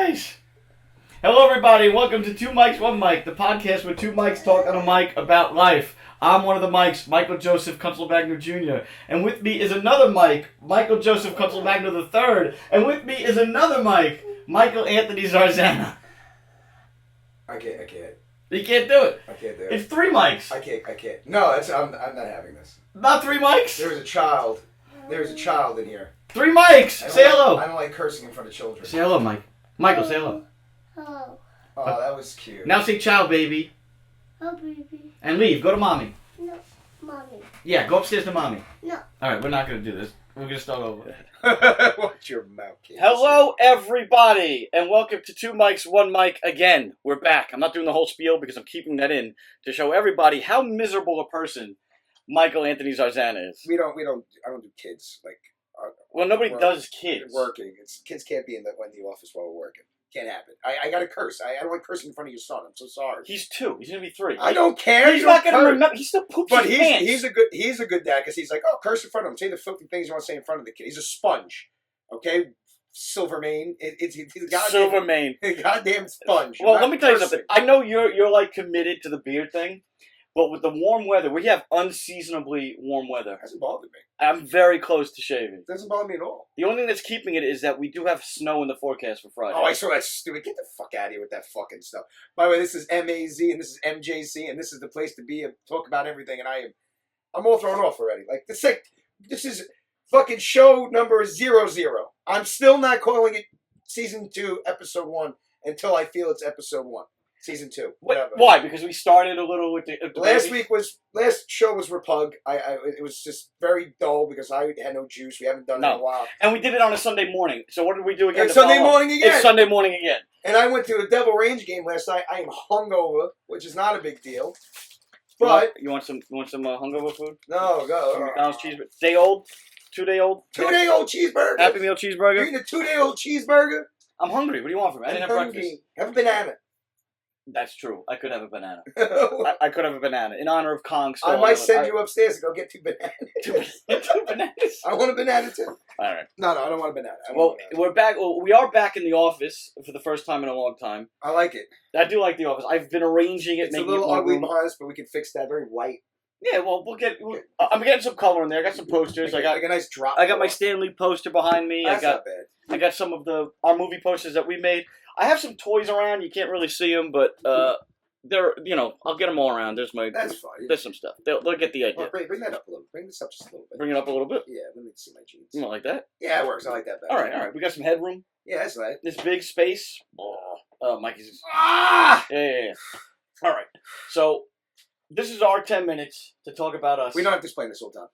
Nice. Hello, everybody. Welcome to Two Mics, One Mic, the podcast where two mics talk on a mic about life. I'm one of the mics, Michael Joseph Kunzelwagner Jr. And with me is another mic, Michael Joseph Kunzelwagner III. And with me is another mic, Michael Anthony Zarzana. I can't. You can't do it. I can't do it. It's three mics. I can't. No, I'm not having this. Not three mics? There's a child in here. Three mics. Say hello. I don't like cursing in front of children. Say hello, Mike. Michael, say hello. Hello. Oh, that was cute. Now say ciao, baby. Oh, baby. And leave. Go to mommy. No, mommy. Yeah, go upstairs to mommy. No. Alright, we're not going to do this. We're going to start over. Watch your mouth, kid. Hello, everybody, and welcome to Two Mics, One Mic again. We're back. I'm not doing the whole spiel because I'm keeping that in to show everybody how miserable a person Michael Anthony Zarzana is. I don't do kids. Well, nobody does kids. Working. Kids can't be in the office while we're working. Can't happen. I got to curse. I don't like cursing in front of your son. I'm so sorry. He's 2. He's going to be 3. I don't care. He's not going to remember. He still poops But his pants. he's a good dad because he's like, oh, curse in front of him. Say the filthy things you want to say in front of the kid. He's a sponge. Okay? Silvermane. He's a Silvermane. Goddamn sponge. Well, let me tell you something. I know you're like committed to the beard thing, but with the warm weather, we have unseasonably warm weather. It hasn't bothered me. I'm very close to shaving. It doesn't bother me at all. The only thing that's keeping it is that we do have snow in the forecast for Friday. Oh, I saw that stupid. Get the fuck out of here with that fucking stuff. By the way, this is MAZ and this is MJC and this is the place to be and talk about everything. And I'm all thrown off already. Like this is fucking show number 00. I'm still not calling it season 2, episode 1 until I feel it's episode 1. Season 2, whatever. Why? Because we started a little with the last show was Repug. It was just very dull because I had no juice. We haven't done it in a while. And we did it on a Sunday morning. So what did we do again? It's Sunday morning again. It's Sunday morning again. And I went to a Devil Range game last night. I am hungover, which is not a big deal. But you want some hungover food? No, go. Some McDonald's cheeseburger. Day old? 2-day old? 2-day old cheeseburger. Happy Meal cheeseburger. You're eating a 2-day old cheeseburger? I'm hungry. What do you want from me? I didn't have breakfast. Have a banana. That's true. I could have a banana. I could have a banana in honor of Kong. I might send you upstairs to go get 2 bananas. 2 bananas. I want a banana too. All right. No, I don't want a banana. We're back. Well, we are back in the office for the first time in a long time. I like it. I do like the office. I've been arranging it. It's a little ugly behind us, but we can fix that. Very white. Yeah, well, I'm getting some color in there. I got some posters. I got a nice drop. I got my Stanley poster behind me. That's not bad. I got some of our movie posters that we made. I have some toys around. You can't really see them, but they're, I'll get them all around. That's fine. There's some stuff. They'll get the idea. Oh, bring that up a little. Bring this up just a little bit. Bring it up a little bit. Yeah, let me see my jeans. You don't like that? Yeah, it works. I like that better. All right. We got some headroom. Yeah, that's right. This big space. Oh, Mikey's. Ah! Yeah. All right. So this is our 10 minutes to talk about us. We don't have to explain this all the time.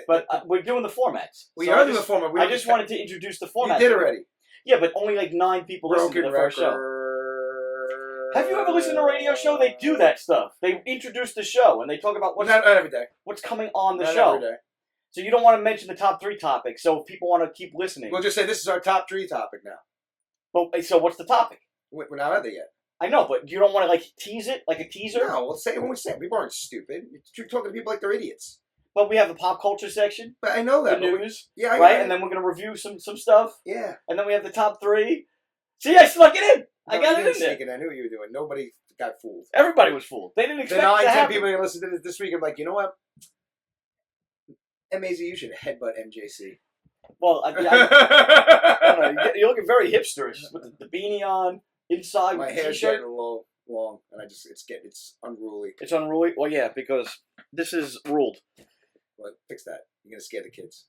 But we're doing the formats. We are doing the format. I just wanted to introduce the format. You did already. Yeah, but only like 9 people listen to the first show. Have you ever listened to a radio show? They do that stuff. They introduce the show and they talk about not every day. What's coming on the not show. Every day. So you don't want to mention the top 3 topics. So if people want to keep listening, we'll just say this is our top 3 topic now. Well, so what's the topic? We're not at it yet. I know, but you don't want to tease it like a teaser. No, we'll say it when we say it. People aren't stupid. You're talking to people like they're idiots. But we have a pop culture section. But I know that. The news. Yeah, right. And then we're gonna review some stuff. Yeah. And then we have the top 3. See, I snuck it in. I got it in there. I knew what you were doing. Nobody got fooled. Everybody was fooled. They didn't expect it to happen. 10 people are going to listen to this week. I'm like, you know what? MAZ, you should headbutt MJC. Well, I don't know. You're looking very hipsterish with the beanie on, inside with my the hair's t-shirt. getting long, and it's unruly. It's unruly? Well, yeah, because this is ruled. Well, fix that. You're going to scare the kids.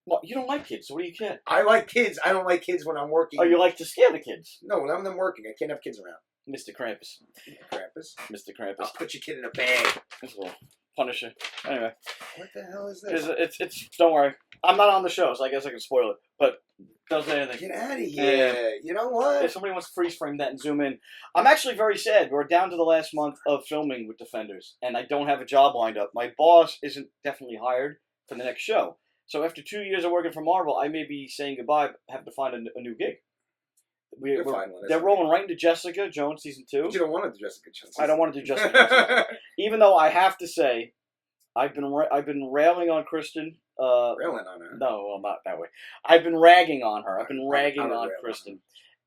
Well, you don't like kids, so what do you care? I like kids. I don't like kids when I'm working. Oh, you like to scare the kids? No, when I'm working, I can't have kids around. Mr. Krampus. Mr. Krampus. I'll put your kid in a bag. This little Punisher. Anyway. What the hell is this? It's don't worry. I'm not on the show, so I guess I can spoil it. But don't say anything. Get out of here. Yeah. You know what? If somebody wants to freeze frame that and zoom in. I'm actually very sad. We're down to the last month of filming with Defenders, and I don't have a job lined up. My boss isn't definitely hired for the next show. So after 2 years of working for Marvel, I may be saying goodbye, have to find a new gig. They're rolling right into Jessica Jones season 2. But you don't want to do Jessica Jones. I don't want to do Jessica Jones. Even though I have to say, I've been railing on Kristen. Railing on her? No, well, not that way. I've been ragging on her. I've been ragging on Kristen.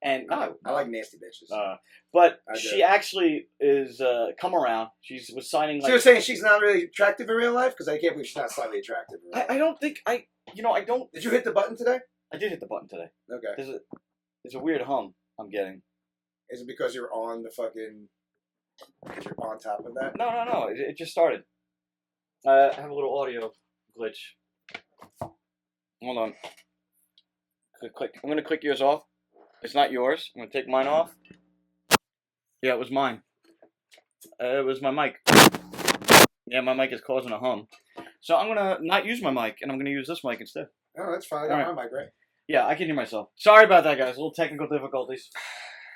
And no, I like nasty bitches. but I do. she actually is come around. She was signing So like. you're saying she's not really attractive in real life? Because I can't believe she's not slightly attractive in real life. I don't think I don't. Did you hit the button today? I did hit the button today. Okay. There's a weird hum I'm getting. Is it because you're on the fucking... Because you're on top of that? No. It just started. I have a little audio glitch. Hold on. Click. I'm gonna click yours off. It's not yours. I'm gonna take mine off. Yeah, it was mine. It was my mic. Yeah, my mic is causing a hum. So I'm gonna not use my mic, and I'm gonna use this mic instead. Oh, that's fine. I got my mic, right? Yeah, I can hear myself. Sorry about that, guys. A little technical difficulties.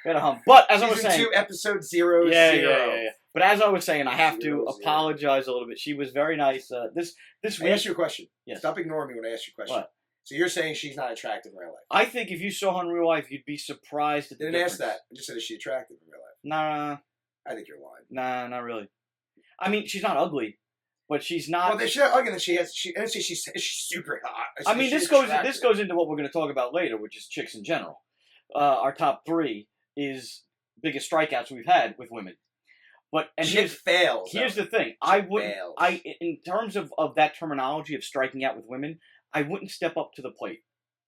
Got a hum. But as I was saying, Season 2, episode 0. Yeah. But as I was saying, I have to 0. apologize a little bit. She was very nice. This I week. asked you a question. Yes. Stop ignoring me when I ask you a question. What? So you're saying she's not attractive in real life? I think if you saw her in real life, you'd be surprised at the Didn't ask difference. that. I just said, is she attractive in real life? Nah, I think you're lying. nah, not really. I mean, she's not ugly, but she's not. Well, she's not ugly. She's super hot. I mean, this goes into what we're going to talk about later, which is chicks in general. Our top 3 is biggest strikeouts we've had with women. But and shit fails. Here's the thing. Fails. In terms of that terminology of striking out with women, I wouldn't step up to the plate.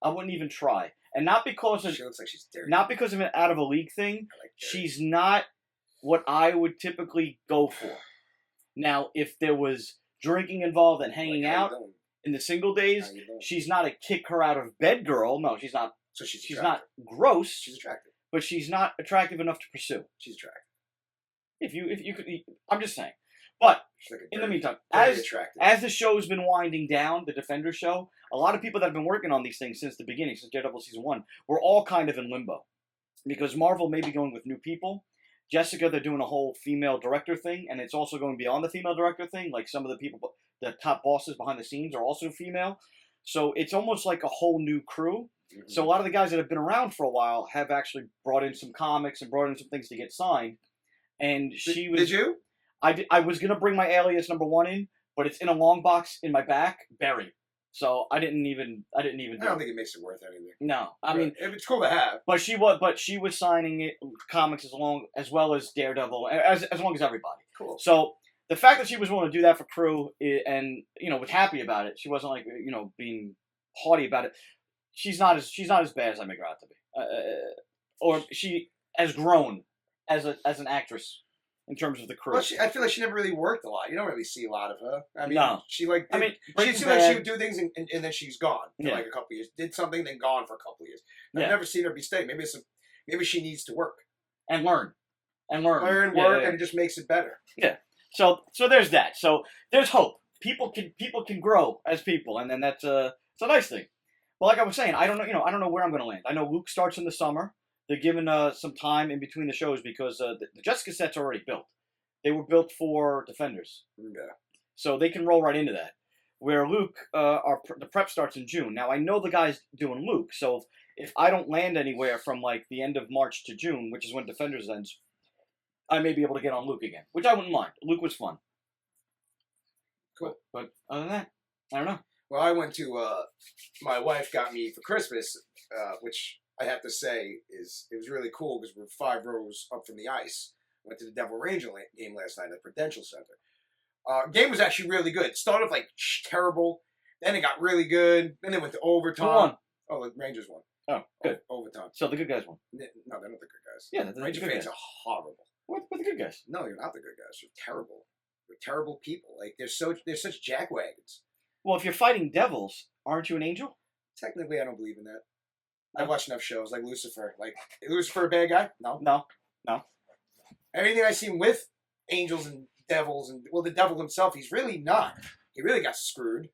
I wouldn't even try. And not because of she looks like she's dirty. Not because of an out of a league thing. Like she's not what I would typically go for. Now, if there was drinking involved and hanging out in the single days, she's not a kick her out of bed girl. No, she's not. So she's not gross. She's attractive. But she's not attractive enough to pursue. She's attractive. If you could, I'm just saying. But like in the meantime, as the show's been winding down, the Defender show, a lot of people that have been working on these things since the beginning, since Daredevil season 1, we're all kind of in limbo because Marvel may be going with new people. Jessica, they're doing a whole female director thing, and it's also going beyond the female director thing. Like some of the people, the top bosses behind the scenes are also female, so it's almost like a whole new crew. Mm-hmm. So a lot of the guys that have been around for a while have actually brought in some comics and brought in some things to get signed. And she was. Did you? I was gonna bring my Alias #1 in, but it's in a long box in my back, buried. So I didn't even. I don't think it makes it worth anything. No, I mean it's cool to have. But she was signing it comics as well as Daredevil, as long as everybody. Cool. So the fact that she was willing to do that for crew and was happy about it. She wasn't like being haughty about it. She's not as bad as I make her out to be, or she has grown as an actress. In terms of the crew. Well, I feel like she never really worked a lot. You don't really see a lot of her. I mean, no. She seemed like she would do things and then she's gone for like a couple of years. Did something, then gone for a couple of years. I've never seen her be staying. Maybe she needs to work. And learn. Work, and it just makes it better. Yeah. So there's that. So there's hope. People can grow as people, and then it's a nice thing. But like I was saying, I don't know where I'm going to land. I know Luke starts in the summer. They're given some time in between the shows because the Jessica sets are already built. They were built for Defenders. Yeah. So they can roll right into that. Where Luke, the prep starts in June. Now, I know the guy's doing Luke, so if I don't land anywhere from like the end of March to June, which is when Defenders ends, I may be able to get on Luke again, which I wouldn't mind. Luke was fun. Cool. But other than that, I don't know. Well, I went to, my wife got me for Christmas, which... I have to say, it was really cool because we're 5 rows up from the ice. Went to the Devil Ranger game last night at the Prudential Center. Game was actually really good. It started like terrible, then it got really good, then they went to overtime. Who won? Oh, the Rangers won. Oh, good. Overtime. So the good guys won. No, they're not the good guys. Yeah, the Ranger fans are horrible. What the good guys? No, you're not the good guys. You're terrible. You're terrible people. Like they're such jackwagons. Well, if you're fighting devils, aren't you an angel? Technically, I don't believe in that. I watch enough shows like Lucifer. Like, is Lucifer a bad guy? No. Everything I've seen with angels and devils and the devil himself, he's really not. He really got screwed.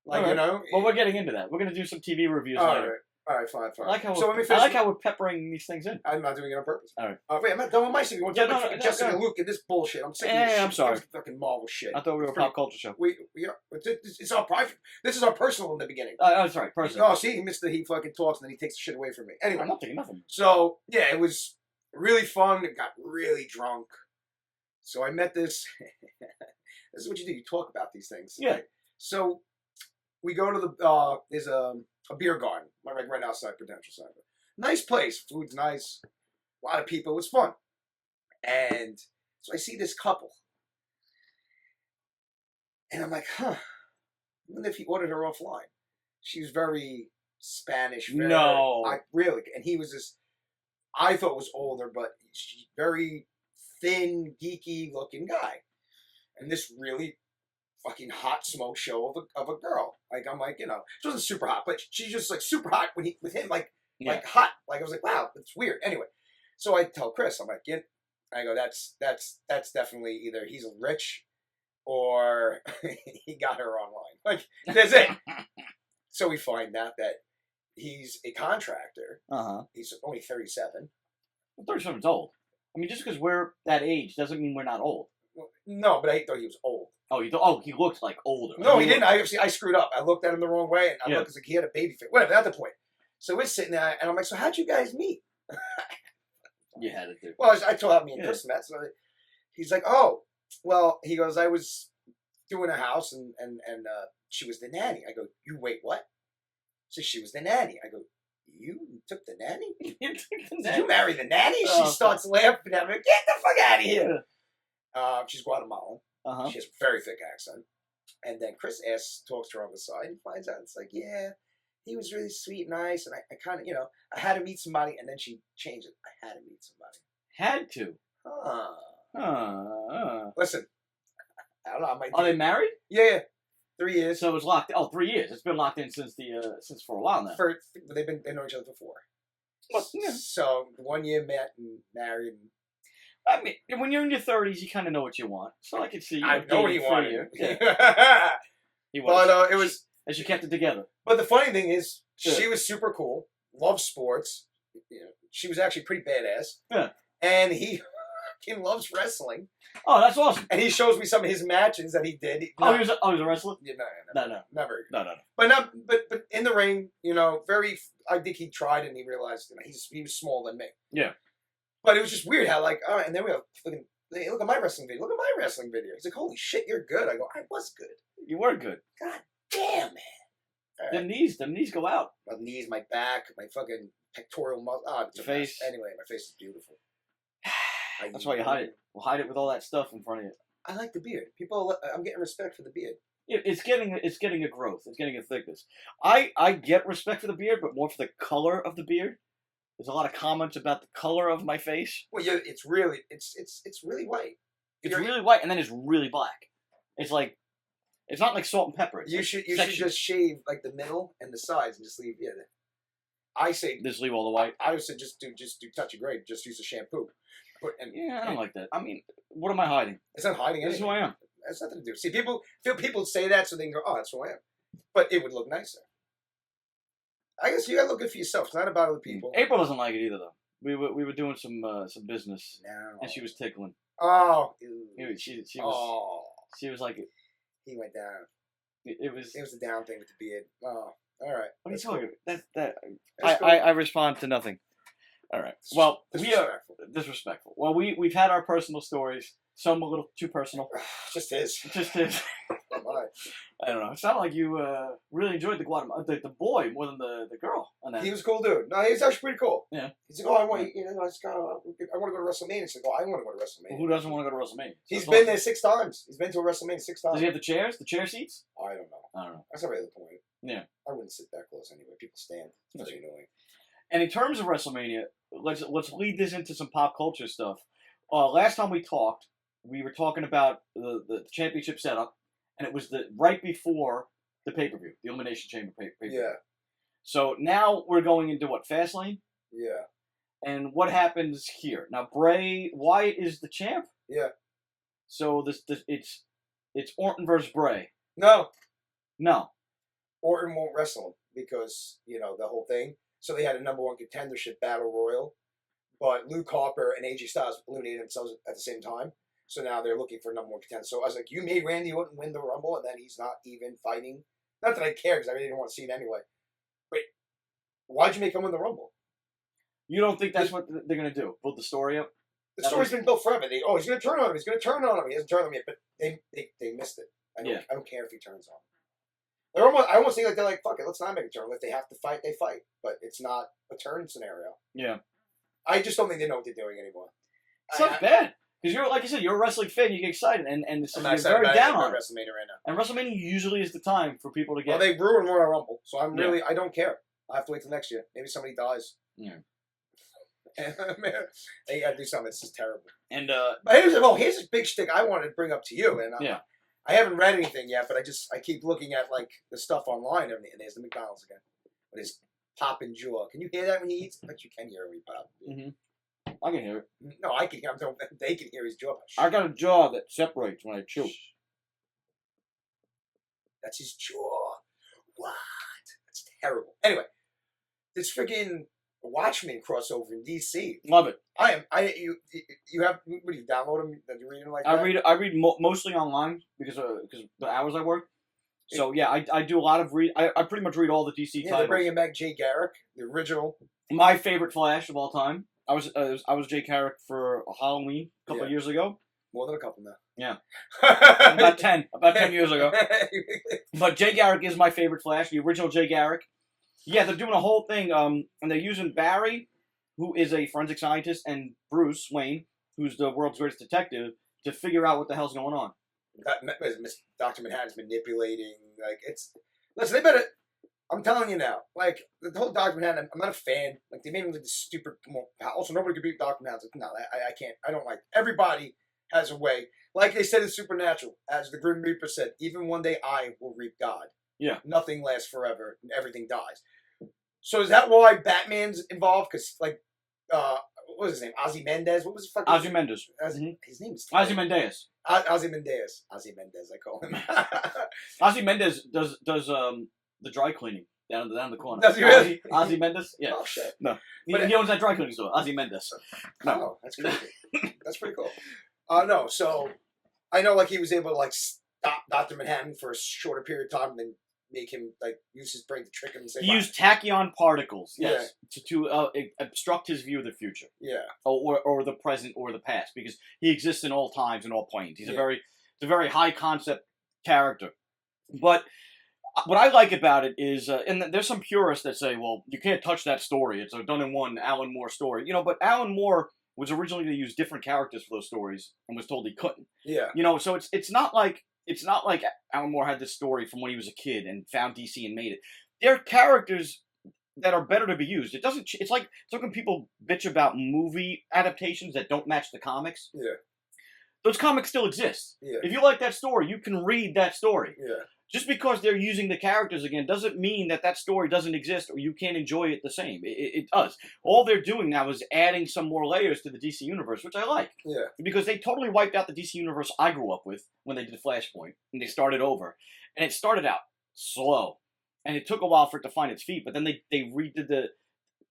Like right. Well, we're getting into that. We're gonna do some TV reviews later. All right, fine. I like how we're peppering these things in. I'm not doing it on purpose. All right. Wait, I'm not done with my segment. Jessica Luke and this bullshit. I'm sick of this shit. I'm sorry. This fucking Marvel shit. I thought we were a pop culture show. It's all private. This is our personal in the beginning. Sorry, personal. Oh, see, he fucking talks and then he takes the shit away from me. Anyway. I'm not taking nothing. So, yeah, it was really fun. It got really drunk. So I met this. This is what you do. You talk about these things. Yeah. Right? So we go to there's a beer garden, like right outside Prudential Center. Nice place. Food's nice. A lot of people. It was fun. And so I see this couple. And I'm like, huh. I wonder if he ordered her offline. She was very Spanish. Very, No. really. And he was this, I thought was older, but very thin, geeky looking guy. And this really fucking hot smoke show of a girl. Like, I'm like, she wasn't super hot, but she's just like super hot with him, like hot. Like, I was like, wow, it's weird. Anyway, so I tell Chris, I'm like, I go, that's definitely either he's rich or he got her online. Like, that's it. So we find out that he's a contractor. He's only 37. Well, 37's old. I mean, just because we're that age doesn't mean we're not old. Well, no, but I thought he was old. Oh, you thought? Oh, he looked like older. No, he didn't. I screwed up. I looked at him the wrong way, and I looked like he had a baby face. Whatever, that's the point. So we're sitting there, and I'm like, so how'd you guys meet? You had it, dude. Well, I told him me and Chris met. So he's like, oh, well, he goes, I was doing a house, and she was the nanny. I go, you wait, what? So she was the nanny. I go, you took the nanny? Did you marry the nanny? She starts laughing at me. Get the fuck out of here. She's Guatemalan. She has a very thick accent. And then Chris talks to her on the side and finds out it's like, yeah, he was really sweet, nice, and I kind of, I had to meet somebody, and then she changed it. I had to meet somebody. Had to. Listen, I don't know. Are they married? Yeah, 3 years. So it was locked. Oh, 3 years. It's been locked in since for a while now. They know each other for 4. Well, yeah. So 1 year met and married. I mean, when you're in your 30s, you kind of know what you want. So I could see. I know what he wanted. Yeah. He was. But it was. And she kept it together. But the funny thing is, she was super cool. Loved sports. She was actually pretty badass. Yeah. And he loves wrestling. Oh, that's awesome. And he shows me some of his matches that he did. He was a wrestler? Yeah, no. Not very good. No. But in the ring, very. I think he tried and he realized he was smaller than me. Yeah. But it was just weird how and then we have fucking. Hey, look at my wrestling video. Look at my wrestling video. He's like, holy shit, you're good. I go, I was good. You were good. God damn, man. Right. Them knees go out. My knees, my back, my fucking pectoral muscle. Your face. Anyway, my face is beautiful. That's why you hide it. We'll hide it with all that stuff in front of you. I like the beard. I'm getting respect for the beard. It's getting a growth. It's getting a thickness. I get respect for the beard, but more for the color of the beard. There's a lot of comments about the color of my face. Well, yeah, it's really white. It's really white, and then it's really black. It's like, it's not like salt and pepper. You should just shave like the middle and the sides and just leave. Yeah, I say just leave all the white. I would say just do touch of gray. Just use a shampoo. I don't like that. I mean, what am I hiding? It's not hiding anything. This is who I am. That's nothing to do. See, people say that so they can go, oh, that's who I am. But it would look nicer. I guess you gotta look good for yourself. It's not about other people. April doesn't like it either, though. We were doing some business, and she was tickling. Oh, she was like, he went down. It was the down thing with the beard. Oh, all right. What are you talking about? I respond to nothing. All right. Well, we are disrespectful. Well, we've had our personal stories. Some a little too personal. Just his. I don't know. It sounded like you really enjoyed the boy more than the girl on that. He was a cool dude. No, he was actually pretty cool. Yeah. He's like, oh, I want to go to WrestleMania. He's like, oh, I want to go to WrestleMania. Well, who doesn't want to go to WrestleMania? He's been there 6 times. He's been to a WrestleMania 6 times. Does he have the chairs? The chair seats? I don't know. That's not really the point. Yeah. I wouldn't sit that close anyway. People stand. It's very annoying. And in terms of WrestleMania, let's lead this into some pop culture stuff. Last time we talked, we were talking about the championship setup, and it was right before the pay-per-view, the Elimination Chamber pay-per-view. Yeah. So now we're going into what, Fastlane? Yeah. And what happens here? Now Bray Wyatt is the champ. Yeah. So it's Orton versus Bray. No. Orton won't wrestle him because the whole thing. So they had a #1 contendership battle royal, but Luke Harper and AJ Styles eliminated themselves at the same time. So now they're looking for a #1 contender. So I was like, you made Randy Orton win the Rumble, and then he's not even fighting. Not that I care, because I really didn't want to see it anyway. Wait, why'd you make him win the Rumble? You don't think that's what they're going to do? Build the story up? The story's been built forever. He's going to turn on him. He's going to turn on him. He hasn't turned on him yet, but they missed it. I don't care if he turns on him. They're almost. I almost think like they're like, fuck it, let's not make a turn. If they have to fight, they fight. But it's not a turn scenario. Yeah. I just don't think they know what they're doing anymore. It's not bad. Because you're, like you said, you're a wrestling fan, you get excited, and so I'm you're not excited very about down on it. WrestleMania right now. And WrestleMania usually is the time for people to get... Well, they ruined Royal Rumble, so I'm really, I don't care. I have to wait till next year. Maybe somebody dies. Yeah. They gotta do something. It's just terrible. And, but here's this big shtick I wanted to bring up to you, and I haven't read anything yet, but I keep looking at like the stuff online, and there's the McDonald's again with his popping jaw. Can you hear that when he eats? I bet you can hear it when he pops. Mm-hmm. I can hear it. No, I can. They can hear his jaw. I got a jaw that separates when I chew. That's his jaw. What? That's terrible. Anyway, this freaking Watchmen crossover in DC. Love it. You have, what do you download them? That you read them like that? I read mostly online because the hours I work. So yeah, I do a lot of read. I pretty much read all the DC titles. They're bringing back Jay Garrick, the original. My favorite Flash of all time. I was Jay Garrick for Halloween a couple of years ago. More than a couple now. Yeah. about 10 years ago. But Jay Garrick is my favorite Flash, the original Jay Garrick. Yeah, they're doing a whole thing, and they're using Barry, who is a forensic scientist, and Bruce Wayne, who's the world's greatest detective, to figure out what the hell's going on. Dr. Manhattan's manipulating, like, it's... Listen, they better... I'm telling you now, like, the whole Dr. Manhattan, I'm not a fan. Like, they made him like this stupid... Also, nobody could beat Dr. Manhattan. No, I can't. I don't like it. Everybody has a way. Like they said in Supernatural, as the Grim Reaper said, even one day I will reap God. Yeah. Nothing lasts forever, and everything dies. So is that why Batman's involved? Because, like, what was his name? Ozymandias? What was his fucking... Ozymandias. His name is... Ozymandias. Ozymandias. Ozymandias, I call him. Ozymandias does the dry cleaning down the corner. Does he really? Ozymandias? Yeah. Oh, shit. No. He owns that dry cleaning store, Ozymandias. No. Oh, that's crazy. That's pretty cool. No, so I know, like, he was able to, like, stop Dr. Manhattan for a shorter period of time and then make him, like, use his brain to trick him and say... He used tachyon particles, yes, to obstruct his view of the future. Yeah. Or the present or the past, because he exists in all times and all planes. He's a very high concept character. But what I like about it is, and there's some purists that say, well, you can't touch that story. It's a done-in-one Alan Moore story. You know, but Alan Moore was originally going to use different characters for those stories and was told he couldn't. Yeah. You know, so it's not like Alan Moore had this story from when he was a kid and found DC and made it. They're characters that are better to be used. It's like when people bitch about movie adaptations that don't match the comics. Yeah. Those comics still exist. Yeah. If you like that story, you can read that story. Yeah. Just because they're using the characters again doesn't mean that story doesn't exist or you can't enjoy it the same. It does. All they're doing now is adding some more layers to the DC universe, which I like. Yeah. Because they totally wiped out the DC universe I grew up with when they did Flashpoint, and they started over. And it started out slow. And it took a while for it to find its feet, but then they redid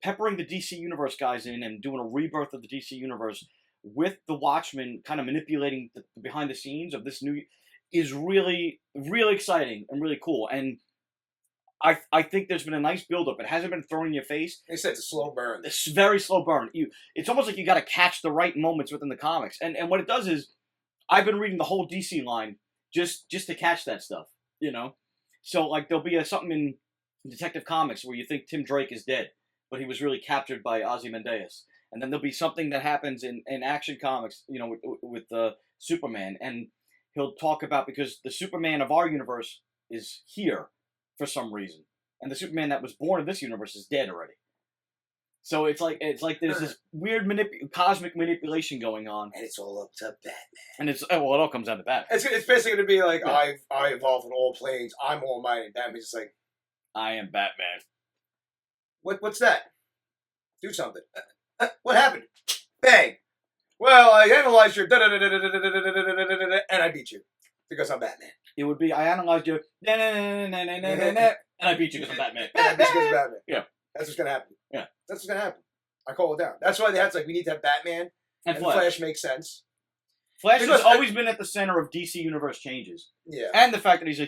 peppering the DC universe guys in and doing a rebirth of the DC universe with the Watchmen kind of manipulating the behind the scenes of this new... is really, really exciting and really cool. And I think there's been a nice build-up. It hasn't been thrown in your face. They said it's a slow burn. It's a very slow burn. It's almost like you got to catch the right moments within the comics. And what it does is, I've been reading the whole DC line just to catch that stuff, you know? So, like, there'll be something in Detective Comics where you think Tim Drake is dead, but he was really captured by Ozymandias. And then there'll be something that happens in Action Comics, you know, with Superman, and he'll talk about, because the Superman of our universe is here for some reason, and the Superman that was born in this universe is dead already. So it's like there's this weird cosmic manipulation going on, and it's all up to Batman. And it all comes down to Batman. It's basically going to be like, I evolve in all planes. I'm Almighty. Batman's just like, I am Batman. What's that? Do something. What happened? Bang. Well, I analyzed your and I beat you because I'm Batman. It would be, I analyzed your and I beat you because I'm Batman. And I beat you because I'm Batman. Yeah. That's what's going to happen. Yeah. That's what's going to happen. I call it down. That's why they had to, like, we need to have Batman and Flash makes sense. Flash has always been at the center of DC Universe changes. Yeah. And the fact that it's a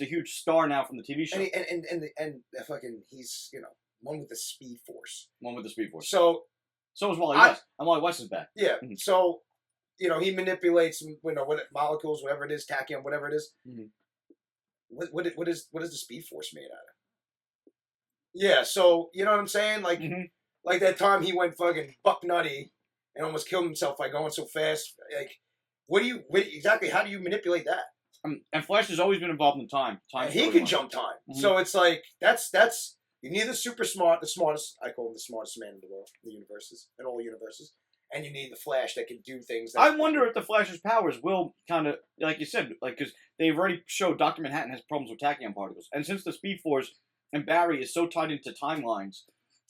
huge star now from the TV show. And fucking, he's, you know, one with the Speed Force. So is Wally West. And Wally West is back. Yeah. Mm-hmm. So, you know, he manipulates, you know, molecules, whatever it is, tachyon, whatever it is. Mm-hmm. what is the Speed Force made out of? Yeah, so you know what I'm saying? Like like that time he went fucking buck nutty and almost killed himself by going so fast. Like, exactly? How do you manipulate that? And Flash has always been involved in time. And he can jump time. So it's like that's you need the super smart, the smartest. I call him the smartest man in the world, the universes, in all universes. And you need the Flash that can do things. I wonder if the Flash's powers will kind of, like you said, like because they've already showed Dr. Manhattan has problems with tachyon particles, and since the Speed Force and Barry is so tied into timelines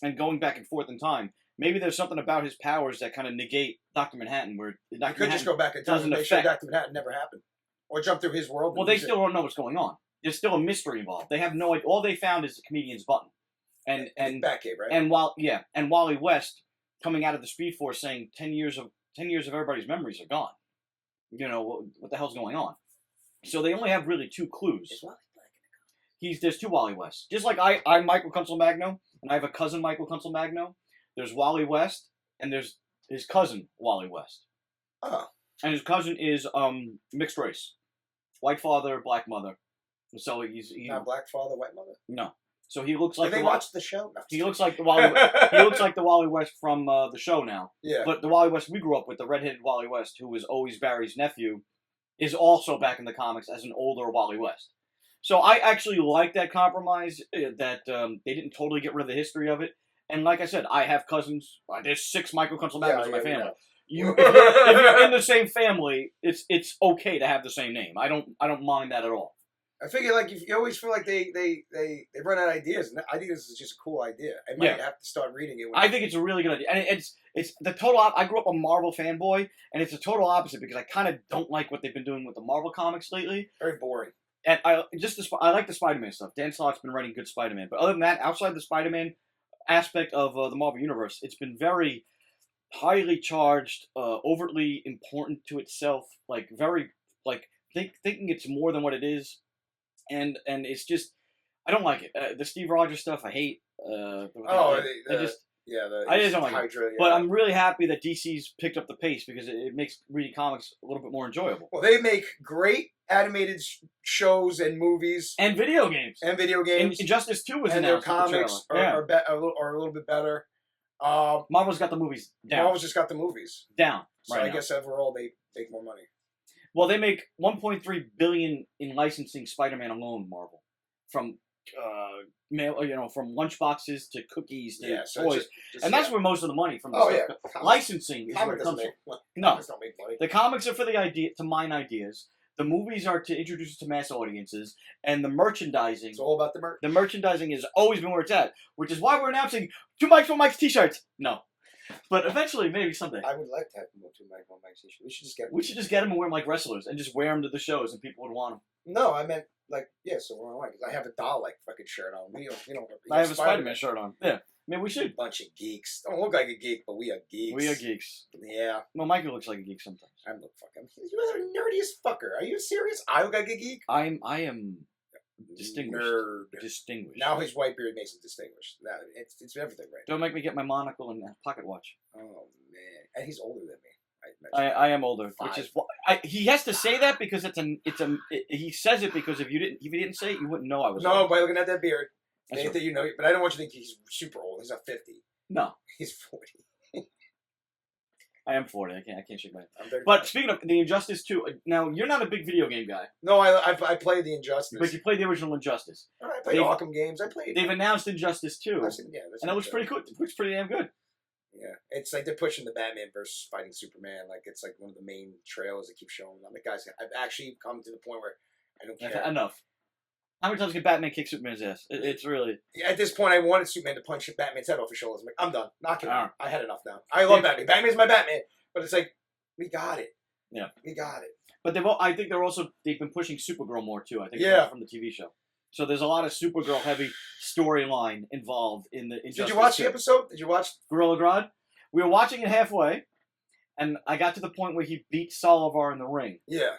and going back and forth in time, maybe there's something about his powers that kind of negate Dr. Manhattan, where Dr. could just go back in time and make sure Dr. Manhattan never happened, or jump through his world. Well, they still don't know what's going on. There's still a mystery involved. They have no idea. All they found is the comedian's button, and Batcave, right? And Wally West coming out of the Speed Force saying 10 years of everybody's memories are gone. You know what the hell's going on? So they only have really two clues. Is Wally Black in There's two Wally Wests. Just like I'm Michael Kunsel Magno, and I have a cousin Michael Kunsel Magno. There's Wally West, and there's his cousin Wally West. Oh. And his cousin is mixed race, white father, black mother. So he's not black father, white mother. No. So he looks like. Did they watch the show? No. He looks like the Wally. He looks like the Wally West from the show now. Yeah. But the Wally West we grew up with, the redheaded Wally West, who was always Barry's nephew, is also back in the comics as an older Wally West. So I actually like that compromise, that they didn't totally get rid of the history of it. And like I said, I have cousins. There's 6 Michael Kunsel Magnos in my family. If you're in the same family, it's okay to have the same name. I don't mind that at all. I figure like you always feel like they run out of ideas, and I think this is just a cool idea. I might have to start reading it. I think it's a really good idea, and it's the total. I grew up a Marvel fanboy, and it's a total opposite because I kind of don't like what they've been doing with the Marvel comics lately. Very boring. And I like the Spider-Man stuff. Dan Slott's been writing good Spider-Man, but other than that, outside the Spider-Man aspect of the Marvel universe, it's been very highly charged, overtly important to itself, like very thinking it's more than what it is. And it's just, I don't like it. The Steve Rogers stuff, I hate. I just don't like Hydra, it. But I'm really happy that DC's picked up the pace because it makes reading comics a little bit more enjoyable. Well, they make great animated shows and movies and video games. And Injustice 2 was and announced. Their comics are a little bit better. Marvel's got the movies down. Marvel's just got the movies down. So I guess overall they make more money. Well, they make $1.3 billion in licensing Spider-Man alone, Marvel, from from lunchboxes to cookies to toys, and that's where most of the money from the licensing is where it comes from. No, comics don't make money. The comics are for the idea to mine ideas. The movies are to introduce it to mass audiences, and the merchandising. It's all about the merch. The merchandising has always been where it's at, which is why we're announcing 2 Mikes, 1 Mike's T-shirts. No. But eventually, maybe someday. I would like to have them 2 Mike, 1 Mike T-shirts. We should just get them and wear them like wrestlers, and just wear them to the shows, and people would want them. No, I meant so we're on. I have a doll fucking shirt on. We don't. I have a Spider-Man shirt on. Yeah, maybe we should. Bunch of geeks. Don't look like a geek, but we are geeks. We are geeks. Yeah. Well, Michael looks like a geek sometimes. I'm the fucking. You guys are nerdy as fucker. Are you serious? I look like a geek. I am. Distinguished. Nerd. Distinguished. Now his white beard makes him distinguished. Now it's everything right now. Don't make me get my monocle and pocket watch. Oh man, and he's older than me. I am older, which is he has to say that because he says it because if you didn't say it, you wouldn't know I was. No, old. by looking at that beard, That's anything you know. But I don't want you to think he's super old. He's not 50. No, he's 40. I am 40. I can't shake my head. I'm 35. But speaking of the Injustice 2, now you're not a big video game guy. No, I played the Injustice. But you played the original Injustice. I played Arkham games. They've announced Injustice 2. And it looks pretty good. It looks pretty damn good. Yeah, it's like they're pushing the Batman versus fighting Superman. Like it's like one of the main trailers that keep showing. I'm like, guys, I've actually come to the point where I don't care. Enough. How many times can Batman kick Superman's ass? It's really... Yeah, at this point, I wanted Superman to punch Batman's head off his shoulders. I'm like, I'm done. Knock it out. I had enough now. I love Batman. Batman's my Batman. But it's like, we got it. Yeah. We got it. But I think they've been pushing Supergirl more too. I think from the TV show. So there's a lot of Supergirl heavy storyline involved in the Injustice. Did you watch the episode? Did you watch Gorilla Grodd? We were watching it halfway, and I got to the point where he beat Solivar in the ring. Yeah.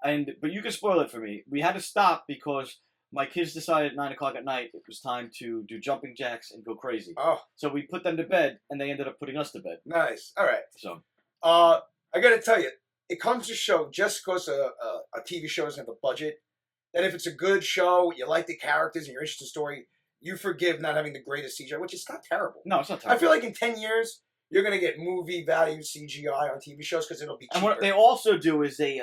But you can spoil it for me. We had to stop because my kids decided at 9 o'clock at night it was time to do jumping jacks and go crazy. Oh. So we put them to bed, and they ended up putting us to bed. Nice. All right. So. I got to tell you, it comes to show just because a TV show doesn't have a budget, that if it's a good show, you like the characters, and you're interested in the story, you forgive not having the greatest CGI, which is not terrible. No, it's not I terrible. feel like in 10 years, you're going to get movie value CGI on TV shows because it'll be cheaper. And what they also do is they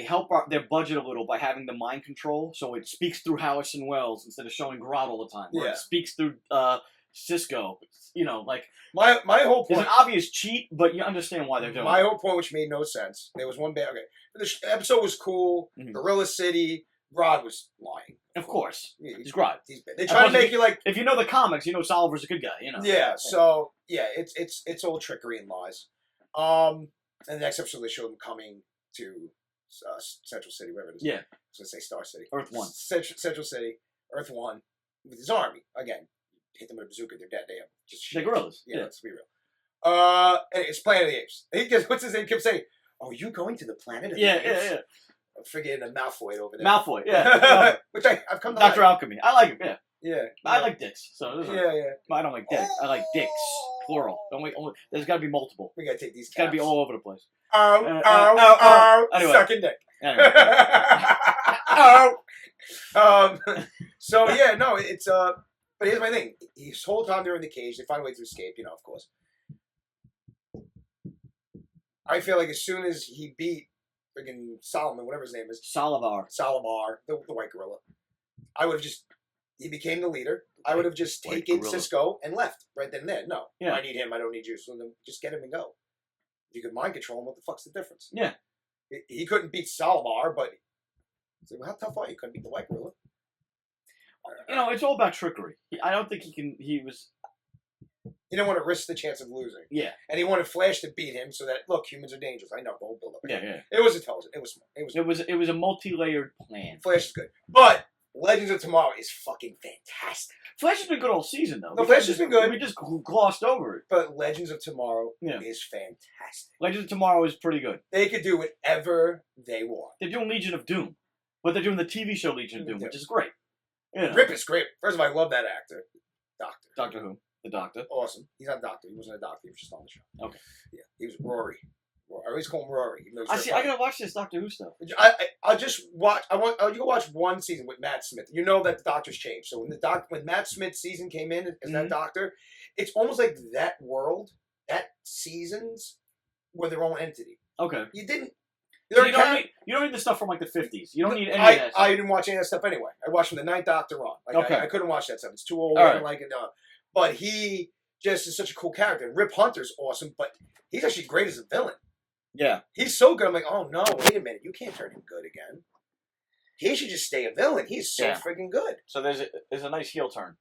help their budget a little by having the mind control, so it speaks through Harrison Wells instead of showing Grodd all the time. Or Yeah. it speaks through Cisco. Like my whole it's point. an obvious cheat, but you understand why they're doing My it. whole point, which made no sense. There was one bad. Okay, the episode was cool. Mhm. Gorilla City. Grodd was lying. Of course, He's he's Grodd. bad. They try to make you like. If you know the comics, you know Salver's a good guy. You know. Yeah. So yeah, it's all trickery and lies. And the next episode they showed him coming to Central City, wherever it is. Yeah. I was gonna say Star City. Earth One. Central City, Earth One, with his army again. Hit them with a bazooka, they're dead. They have just They're shit. gorillas. Yeah, Yeah. let's be real. It's Planet of the Apes. He just what's his name? Kept saying, "Oh, you going to the Planet of the Apes?" Yeah. I'm forgetting a Malfoy over there. Malfoy. Yeah. Which I've come to Dr. like. Alchemy. I like him. Yeah. Yeah. I like dicks. So this is Yeah. I don't like dick. I like dicks. Plural. Only, there's got to be multiple. We gotta take these. It's got to be all over the place. Anyway. Sucking dick. Anyway. So yeah, no, it's but here's my thing. His whole time they're in the cage, they find a way to escape, of course. I feel like as soon as he beat freaking Solomon, whatever his name is, Salivar. the white gorilla, I would have he became the leader. I would have just White taken gorilla. Cisco and left right then and there. No, Yeah. I need him. I don't need you. So then just get him and go. If you could mind control him, what the fuck's the difference? Yeah. He couldn't beat Salvar, but how tough are you? Couldn't beat the white gorilla. It's all about trickery. I don't think he can. He was. He didn't want to risk the chance of losing. Yeah. And he wanted Flash to beat him so that, look, humans are dangerous. I know, the whole build-up. Yeah. It was intelligent. It was smart. It was a multi-layered plan. Flash is good. But Legends of Tomorrow is fucking fantastic. Flash has been good all season though. No, Flash has been good. We just glossed over it. But Legends of Tomorrow Yeah. is fantastic. Legends of Tomorrow is pretty good. They could do whatever they want. They're doing Legion of Doom, but they're doing the TV show Legion of Doom, which is great. Rip is great. First of all, I love that actor. Doctor. Doctor Who, the Doctor. Awesome. He's not a doctor. He wasn't a doctor. He was just on the show. Okay. Yeah. He was Rory. I always call him Rory. Even though he's I gotta watch this Doctor Who stuff. I'll just watch. You can watch one season with Matt Smith. You know that the Doctor's changed. So when Matt Smith's season came in as that Doctor, it's almost like that world, that seasons were their own entity. Okay. You didn't. So you don't need the stuff from like the 50s. You don't need any of that stuff. I didn't watch any of that stuff anyway. I watched from the Ninth Doctor on. Like, Okay. I couldn't watch that stuff. It's too old. All I right. didn't like it. But he just is such a cool character. Rip Hunter's awesome, but he's actually great as a villain. Yeah. He's so good. I'm like, oh no, wait a minute. You can't turn him good again. He should just stay a villain. He's so freaking good. So there's a nice heel turn.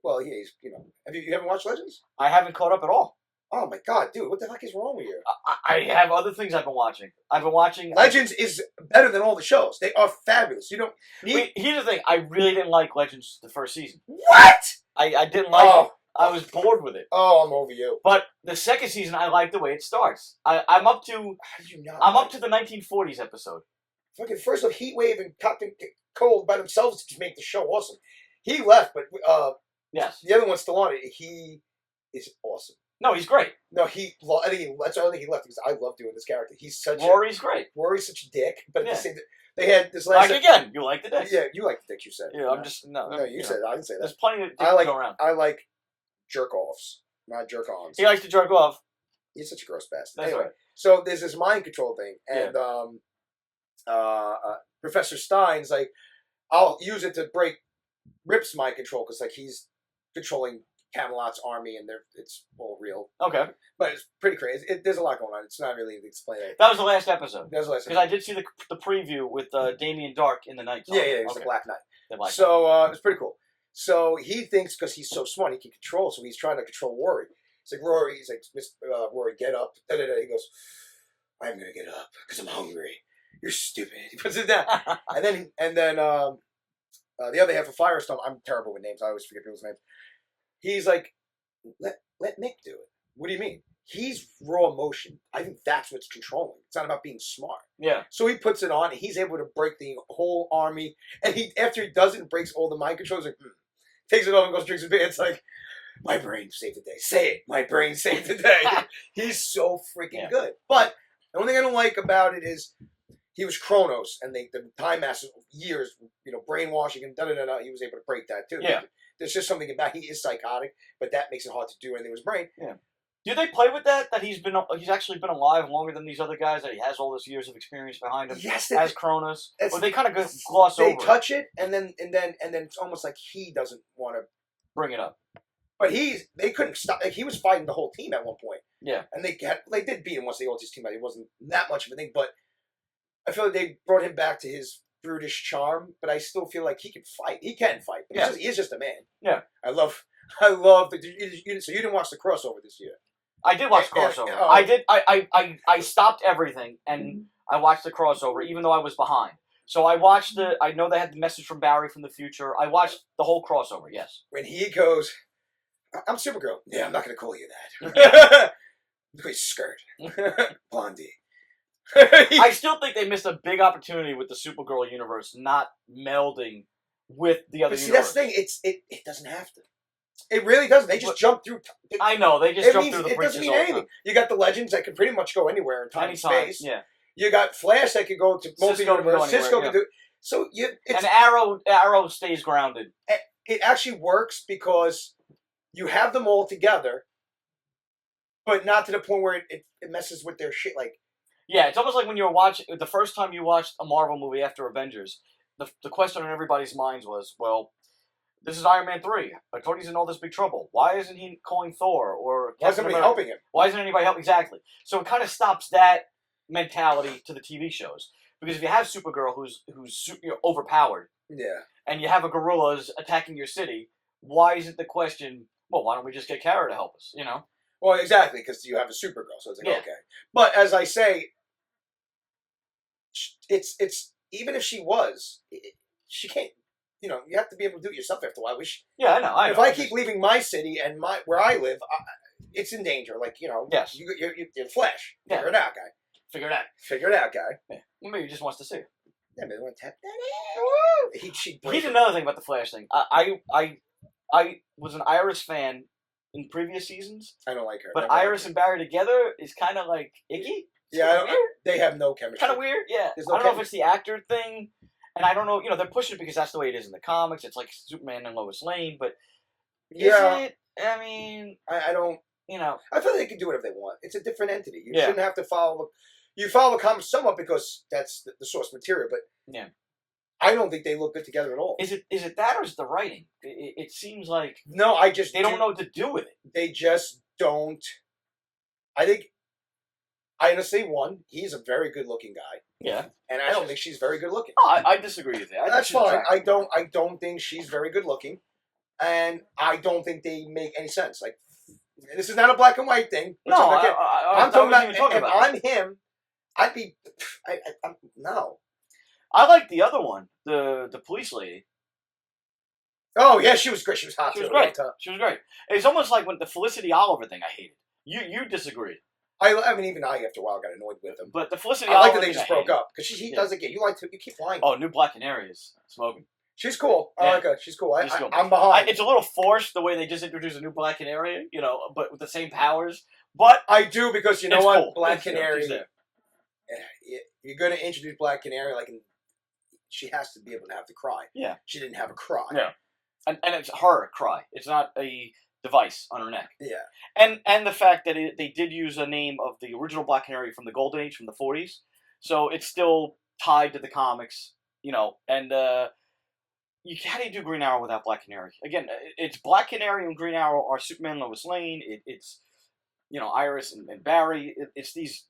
Well, yeah, he's, you haven't watched Legends? I haven't caught up at all. Oh my god, dude, what the heck is wrong with you? I have other things I've been watching. I've been watching Legends is better than all the shows. They are fabulous. You don't need... Wait, here's the thing. I really didn't like Legends the first season. What? I didn't like it. I was bored with it. Oh, I'm over you. But the second season, I like the way it starts. I'm up to How did you not I'm like up to the 1940s episode. Fucking first of Heat Wave and Captain Cold by themselves to make the show awesome. He left, but Yes. the other one's still on it. He is awesome. No, he's great. No, I think that's why I think he left because I love doing this character. He's such Rory's great. Rory's such a dick, but at Yeah. the same they had this last Like again, you like the dick. yeah, you like the dick you said. Yeah, I'm just no, you said it. I didn't say that. There's plenty of dick I to like go around. I like jerk offs, not jerk ons. He likes to jerk off. He's such a gross bastard. That's Anyway, right. so there's this mind control thing, and Professor Stein's like, I'll use it to break Rip's mind control because like he's controlling Camelot's army and it's all real, Okay. but it's pretty crazy. There's a lot going on. It's not really explained. That was the last episode. There's a last Because I did see the preview with Damien Dark in the night. yeah, it's the Black Knight. The Black So it's pretty cool. So he thinks because he's so smart, he can control. So he's trying to control Rory. He's like, Rory. He's like, Rory, get up. He goes, I'm gonna get up because I'm hungry. You're stupid. He puts it down, and then the other half of Firestorm. I'm terrible with names. I always forget people's names. He's like, let Nick do it. What do you mean? He's raw emotion. I think that's what's controlling. It's not about being smart. Yeah. So he puts it on, and he's able to break the whole army. And after he does it and breaks all the mind controls, like, takes it off and goes drinks his beer. It's like, my brain saved the day. Say it. My brain saved the day. He's so freaking good. But the only thing I don't like about it is he was Kronos, and the Time Master years, brainwashing and da-da-da-da, he was able to break that too. Yeah. There's just something about, he is psychotic, but that makes it hard to do anything with his brain. Yeah. Do they play with that? That he's actually been alive longer than these other guys. That he has all this years of experience behind him. Yes, as Cronus. Or they kind of gloss over. They touch it, and then it's almost like he doesn't want to bring it up. But they couldn't stop. Like, he was fighting the whole team at one point. Yeah. And they did beat him once they all just team out. It wasn't that much of a thing, but I feel like they brought him back to his brutish charm. But I still feel like he can fight. He can fight. But he is just a man. Yeah. I love. So you didn't watch the crossover this year. I did watch crossover. I did. I stopped everything and I watched the crossover, even though I was behind. So I watched I know they had the message from Barry from the future. I watched the whole crossover. Yes. When he goes, I'm Supergirl. Yeah, I'm not going to call you that. Look at his skirt, Blondie. I still think they missed a big opportunity with the Supergirl universe not melding with the other universe. See, that's the thing. It doesn't have to. It really doesn't. They just jump through. I know. They just jump through the It doesn't mean anything. You got the Legends that can pretty much go anywhere in time and space. Yeah. You got Flash that could go to multi-universe. Cisco can do. So and Arrow stays grounded. It actually works because you have them all together, but not to the point where it messes with their shit. Like, yeah, it's almost like when you were watching the first time you watched a Marvel movie after Avengers. The question on everybody's minds was, well, this is Iron Man 3. I thought he's in all this big trouble. Why isn't he calling Thor or why isn't anybody helping him? Why isn't anybody helping? Exactly. So it kind of stops that mentality to the TV shows, because if you have Supergirl who's overpowered, yeah, and you have a gorillas attacking your city, why isn't the question, well, why don't we just get Kara to help us? Well, exactly, because you have a Supergirl, so it's like okay. But as I say, it's even if she was, she can't. You have to be able to do it yourself after a while. I know. If I keep leaving my city and where I live, it's in danger. Like yes, you're Flash. Figure it out, guy. Figure it out, guy. Yeah. Maybe he just wants to see her. Yeah, maybe want to tap that. Here's another thing about the Flash thing. I was an Iris fan in previous seasons. I don't like her. But Iris and Barry together is kind of like icky. Yeah, they have no chemistry. Kind of weird. Yeah, I don't know if it's the actor thing. And I don't know, they're pushing it because that's the way it is in the comics. It's like Superman and Lois Lane, but is it? I mean, I don't. I feel like they can do whatever they want. It's a different entity. You shouldn't have to follow. You follow the comics somewhat because that's the source material, but I don't think they look good together at all. Is it that, or is it the writing? It seems like they don't know what to do with it. They just don't. I think. I honestly, he's a very good-looking guy. Yeah, and I don't think she's very good-looking. Oh, I disagree with that. That's fine. I don't think she's very good-looking, and I don't think they make any sense. Like, this is not a black and white thing. No, I'm talking about. If I'm him, I'd be. No. I like the other one, the police lady. Oh yeah, she was great. She was hot. She was great. She was great. It's almost like when the Felicity Oliver thing. I hated. You disagreed. I mean, even I after a while got annoyed with him. But the Felicity I Oliver like that they just broke up because he does it again. You keep lying. Oh, New Black Canary is smoking. She's cool. I like her. She's cool. I'm behind. It's a little forced the way they just introduced a new Black Canary, but with the same powers. But I do because you know what, cool. Black Canary. You're going to introduce Black Canary she has to be able to have to cry. Yeah, she didn't have a cry. Yeah, and it's her cry. It's not a device on her neck. Yeah, and the fact that they did use a name of the original Black Canary from the Golden Age, from the 40s, so it's still tied to the comics, and how do you do Green Arrow without Black Canary? Again, it's Black Canary and Green Arrow are Superman, Lois Lane. It's Iris and Barry. It's these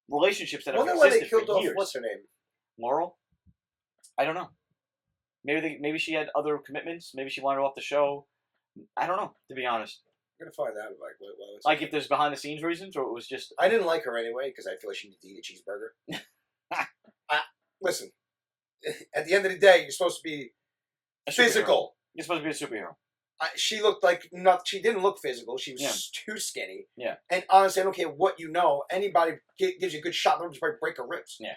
relationships that have existed for years. What's her name? Laurel? I don't know. Maybe she had other commitments. Maybe she wanted off the show. I don't know, to be honest. I'm gonna find out if there's behind the scenes reasons, or it was just. I didn't like her anyway because I feel like she needed to eat a cheeseburger. Listen, at the end of the day, you're supposed to be physical. You're supposed to be a superhero. She looked like she didn't look physical. She was too skinny. Yeah. And honestly, I don't care what anybody gives you a good shot, they'll just break her ribs. Yeah.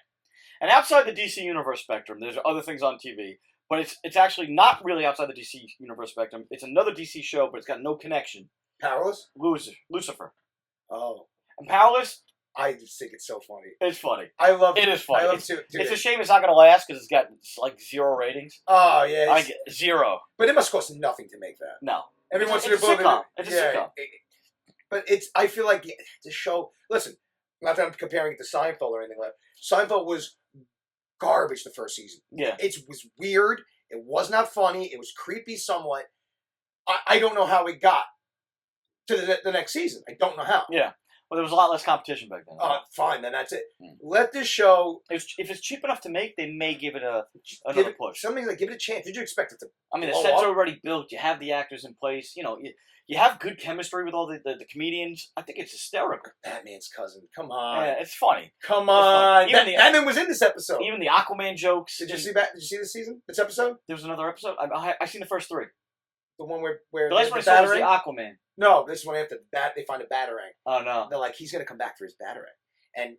And outside the DC Universe spectrum, there's other things on TV. But it's actually not really outside the DC Universe spectrum. It's another DC show, but it's got no connection. Powerless? Lucifer. Oh. And Powerless, I just think it's so funny. It's funny. I love It is funny. I love It's, to. it's a shame it's not going to last because it's got like 0 ratings. Oh yeah, I get 0. but it must cost nothing to make that. No. Every It's once a- in a it's a blue sitcom. moon. It's a sitcom. But it's. I feel like the show. Listen, not that I'm comparing it to Seinfeld or anything like that. Seinfeld was garbage the first season. Yeah. It was weird. It was not funny. It was creepy somewhat. I don't know how it got to the next season. I don't know how. Yeah. Well, there was a lot less competition back then. Fine, then that's it. Mm. Let this show. If it's cheap enough to make, they may give it give another it, push. Something like give it a chance. Did you expect it to? I mean, the blow set's up? already built. You have the actors in place. You know, you have good chemistry with all the comedians. I think it's hysterical. Batman's cousin. Come on. Yeah, it's funny. Come It's funny. on. Even the- Batman was in this episode. Even the Aquaman jokes. Did you see that? Did you see this season? This episode? There was another episode. I seen the first 3. The one where The last the one I saw was the batarang? Aquaman. No, this one after they find a batarang. Oh no. They're like, he's gonna come back for his batarang, and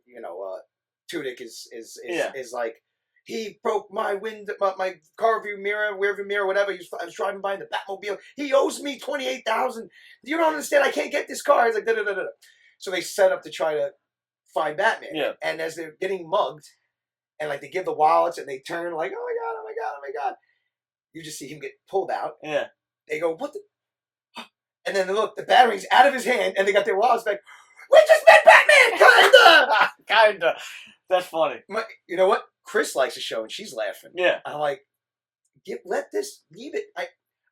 Tudyk is Yeah. like, he broke my window, my car view mirror, rear view mirror, whatever. I was driving by in the Batmobile. He owes me $28,000. You don't understand. I can't get this car. He's like, da da da da. So they set up to try to find Batman. Yeah. And as they're getting mugged, and like they give the wallets, and they turn like, oh my god, oh my god, oh my god. You just see him get pulled out. Yeah. They go, what the? And then look, the battering's out of his hand, and they got their wallets back. We just met Batman, kinda. Kinda. That's funny. You know what? Chris likes the show, and she's laughing. Yeah. I'm like, leave it.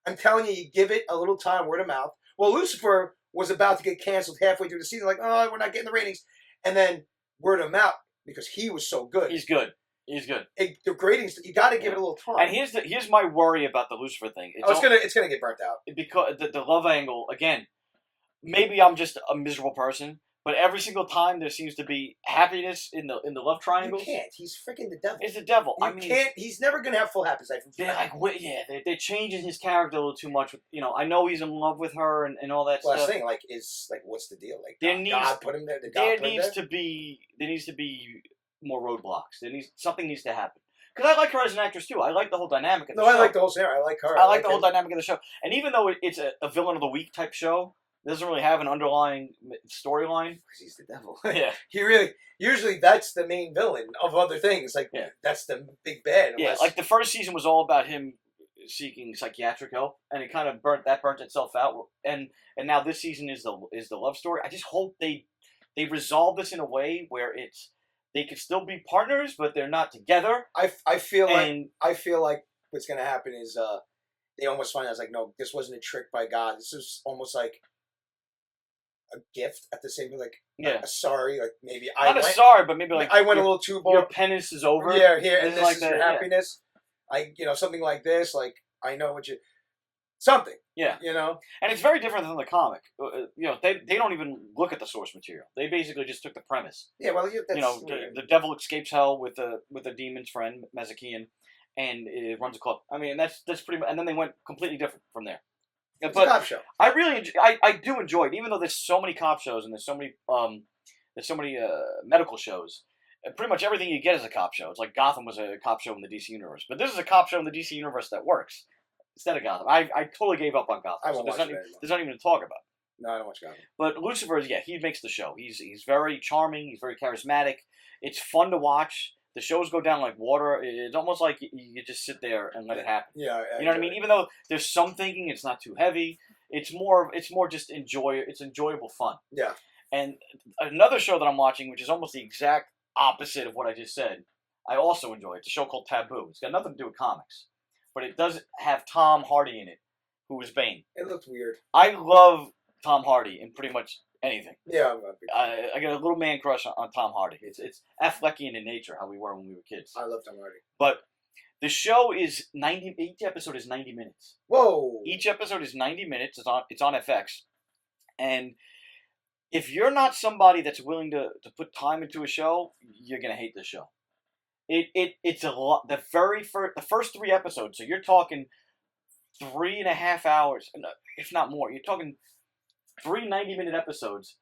I'm telling you, you give it a little time, word of mouth. Well, Lucifer was about to get canceled halfway through the season, like, oh, we're not getting the ratings, and then word of mouth because he was so good. He's good. He's good. The ratings, you got to give it a little time. And here's my worry about the Lucifer thing. It's gonna get burnt out because the love angle again. Maybe I'm just a miserable person, but every single time there seems to be happiness in the love triangle. You can't. He's freaking the devil. It's the devil. You can't. He's never gonna have full happiness. They're like, they're changing his character a little too much. I know he's in love with her and all that Last stuff. thing, what's the deal? Like, There God put him there. There needs to be more roadblocks. Something needs to happen. Because I like her as an actress too. I like the whole dynamic of the show. I like the whole scenario. I like her. I like the whole dynamic of the show. And even though it's a villain of the week type show, it doesn't really have an underlying storyline. Because he's the devil. Yeah. Usually that's the main villain of other things. Like, that's the big bad. Yeah, like the first season was all about him seeking psychiatric help, and it kind of burnt itself out. And now this season is the love story. I just hope they resolve this in a way where they could still be partners, but they're not together. I feel like what's gonna happen is they almost find out it's like, no, this wasn't a trick by God. This is almost like a gift at the same time, like sorry, like maybe but maybe like I went a little too bold. Your penance is over. Yeah, here, and this like is your happiness. Something like this. Like, I know what you. Something. Yeah. And it's very different than the comic. They don't even look at the source material. They basically just took the premise. Yeah, well, that's the devil escapes hell with a demon's friend, Mezakian, and it runs a club. I mean, that's pretty much, and then they went completely different from there. It's a cop show. I really I do enjoy it, even though there's so many cop shows and there's so many medical shows. Pretty much everything you get is a cop show. It's like Gotham was a cop show in the DC universe, but this is a cop show in the DC universe that works instead of Gotham. I totally gave up on Gotham. I won't watch it anymore. There's not even to talk about. No, I don't watch Gotham. But Lucifer, he makes the show. He's very charming. He's very charismatic. It's fun to watch. The shows go down like water. It's almost like you just sit there and let it happen. Yeah, you know what I mean. Even though there's some thinking, it's not too heavy. It's more just It's enjoyable fun. Yeah. And another show that I'm watching, which is almost the exact opposite of what I just said, I also enjoy. It's a show called Taboo. It's got nothing to do with comics, but it does have Tom Hardy in it, who is Bane. It looks weird. I love Tom Hardy in pretty much anything. Yeah, I got a little man crush on Tom Hardy. It's Affleckian in nature, how we were when we were kids. I love Tom Hardy. But the show is 90. Each episode is 90 minutes. Whoa! Each episode is 90 minutes. It's on FX, and if you're not somebody that's willing to put time into a show, you're gonna hate the show. It's a lot. The first 3 episodes. So you're talking 3.5 hours, if not more. You're talking 3 90-minute episodes.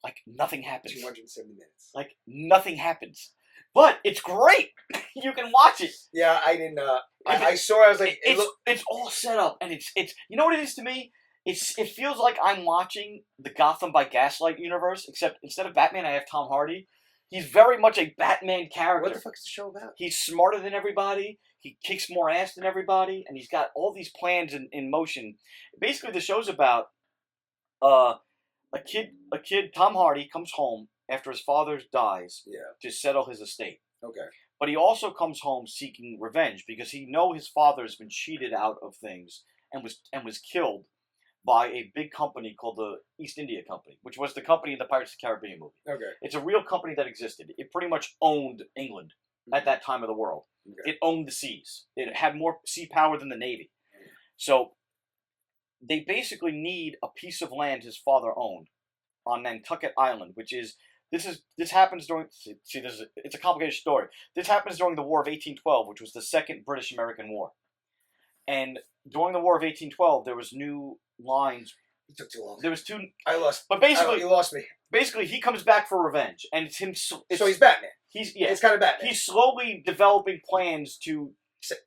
Like nothing happens. 270 minutes. Like nothing happens. But it's great. You can watch it. Yeah, I didn't. I saw. I was like, it's all set up, and it's. You know what it is to me? it feels like I'm watching the Gotham by Gaslight universe, except instead of Batman, I have Tom Hardy. He's very much a Batman character. What the fuck is the show about? He's smarter than everybody. He kicks more ass than everybody, and he's got all these plans in motion. Basically, the show's about a kid. Tom Hardy comes home after his father dies to settle his estate. Okay. But he also comes home seeking revenge because he knows his father has been cheated out of things and was killed by a big company called the East India Company, which was the company in the Pirates of the Caribbean movie. Okay. It's a real company that existed. It pretty much owned England at that time of the world. Okay. It owned the seas. It had more sea power than the Navy. So they basically need a piece of land his father owned on Nantucket Island, which is this happens during it's a complicated story. This happens during the War of 1812, which was the Second British-American War. And during the War of 1812, there was new lines. It took too long. There was two. I lost. But basically, you lost me. Basically, he comes back for revenge, and it's him. So he's Batman. It's kind of Batman. He's slowly developing plans to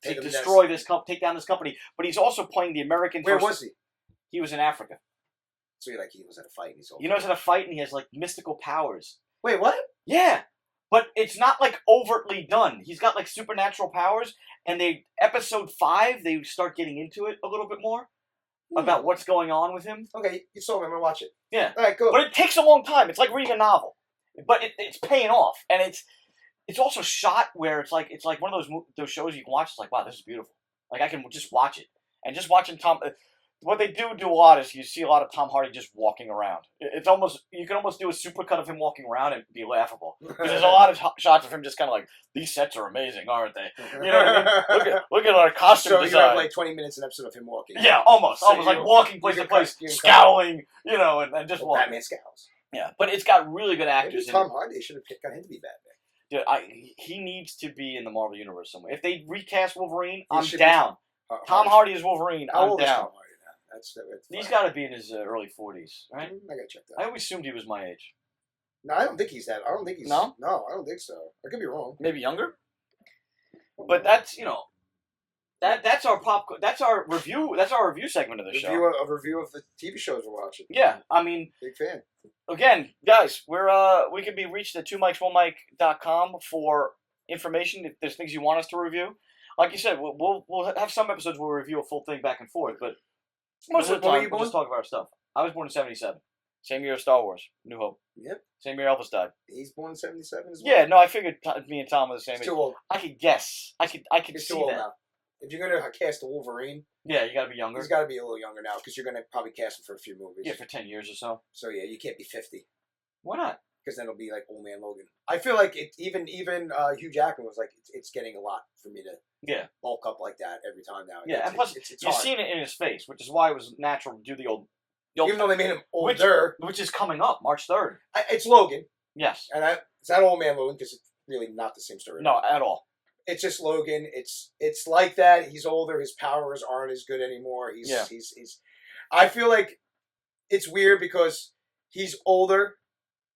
destroy take down this company, but he's also playing the American. Where was he? He was in Africa. So he was at a fight and he's over. He knows how to fight, and he has like mystical powers. Wait, what? Yeah, but it's not like overtly done. He's got like supernatural powers, and episode 5 they start getting into it a little bit more about what's going on with him. Okay, you saw him. I'm gonna watch it. Yeah. All right, go. But it takes a long time. It's like reading a novel, but it's paying off, and it's also shot where it's like one of those shows you can watch. It's like, wow, this is beautiful. Like I can just watch it, and just watching Tom. What they do a lot is you see a lot of Tom Hardy just walking around. It's almost you can almost do a supercut of him walking around and be laughable because there's a lot of shots of him just kind of like, these sets are amazing, aren't they? You know what I mean? Look at our costume so design. So you have like 20 minutes an episode of him walking. Yeah, almost so like walking place to place, scowling, and just walking. Batman scowls. Yeah, but it's got really good actors. Maybe Tom Hardy should have got him to be Batman. Dude, he needs to be in the Marvel universe somewhere. If they recast Wolverine, I'm down. Tom Hardy is Wolverine. I'm down. He's got to be in his early 40s, right? I gotta check that. I always assumed he was my age. No, I don't think he's that. I don't think he's. No, I don't think so. I could be wrong. Maybe younger. But that's that's our That's our review. That's our review segment of the show. A review of the TV shows we're watching. Yeah, I mean, big fan. Again, guys, we can be reached at 2mics1mic.com for information if there's things you want us to review. Like you said, we'll have some episodes where we review a full thing back and forth, but most of the time we'll just talk about our stuff. I was born in 1977. Same year as Star Wars, New Hope. Yep. Same year Elvis died. He's born in 1977 as well? Yeah, no, I figured me and Tom were the same age. Too old. I could guess. I could He's see too old that. now. If you're going to cast a Wolverine... Yeah, you got to be younger. He's got to be a little younger now, because you're going to probably cast him for a few movies. Yeah, for 10 years or so. So yeah, you can't be 50. Why not? Because then it'll be like Old Man Logan. I feel like even Hugh Jackman was like, it's getting a lot for me to bulk up like that every time now. Yeah, and plus, you've seen it in his face, which is why it was natural to do the old... Even though they made him older. Which is coming up, March 3rd. It's Logan. Yes. And it's not Old Man Logan, because it's really not the same story. No, at all. It's just Logan. It's like that. He's older. His powers aren't as good anymore. He's. I feel like it's weird because he's older,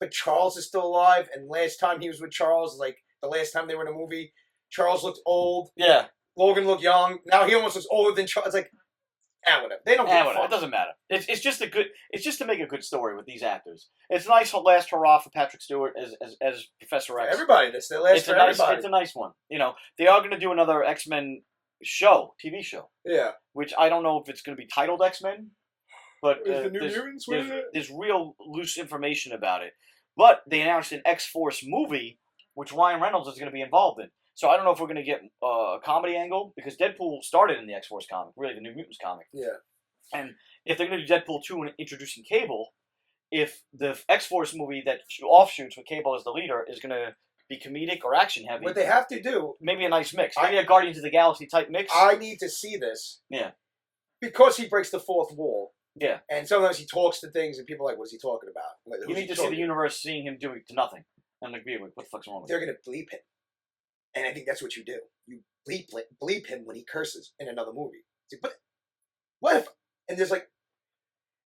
but Charles is still alive. And last time he was with Charles, like the last time they were in a movie, Charles looked old. Yeah. Logan looked young. Now he almost looks older than Charles. It's like, whatever. They don't. It doesn't matter. It's just a good. It's just to make a good story with these actors. It's a nice last hurrah for Patrick Stewart as Professor X. Everybody, that's the last for everybody. It's a nice one. They are going to do another X-Men TV show. Yeah. Which I don't know if it's going to be titled X-Men, but the New Mutants with it? There's real loose information about it. But they announced an X-Force movie, which Ryan Reynolds is going to be involved in. So I don't know if we're going to get a comedy angle, because Deadpool started in the X-Force comic, really the New Mutants comic. Yeah. And if they're going to do Deadpool 2 and introducing Cable, if the X-Force movie that offshoots with Cable as the leader is going to be comedic or action heavy. What they have to do... Maybe a nice mix. Maybe a Guardians of the Galaxy type mix. I need to see this. Yeah. Because he breaks the fourth wall. Yeah. And sometimes he talks to things and people are like, what is he talking about? Like, you need to see the universe seeing him doing to nothing. And like, what the fuck's wrong with They're going to bleep him. And I think that's what you do. You bleep him when he curses in another movie. It's like, but what if... And there's like...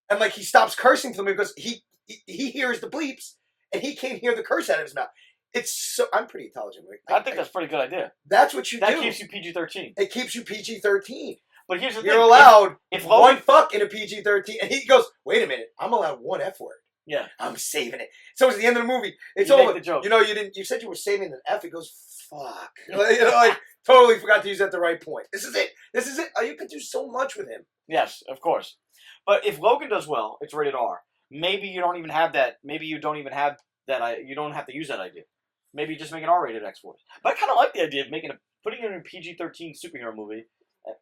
And like he stops cursing for me because he hears the bleeps and he can't hear the curse out of his mouth. It's so... I'm pretty intelligent. I think that's a pretty good idea. That's what you do. That keeps you PG-13. It keeps you PG-13. But here's the You're thing. allowed if one Logan, fuck in a PG-13, and he goes, "Wait a minute, I'm allowed one F word. yeah, I'm saving it." So it's the end of the movie. It's You make over. the joke. You know, you didn't. You said you were saving an F. It goes, "Fuck." Like totally forgot to use that at the right point. This is it. This is it. Oh, you could do so much with him. yes, of course. But if Logan does well, it's rated R. Maybe you don't even have that. Maybe you don't even have that. You don't have to use that idea. Maybe just make an R-rated X-Force. But I kind of like the idea of putting it in a PG-13 superhero movie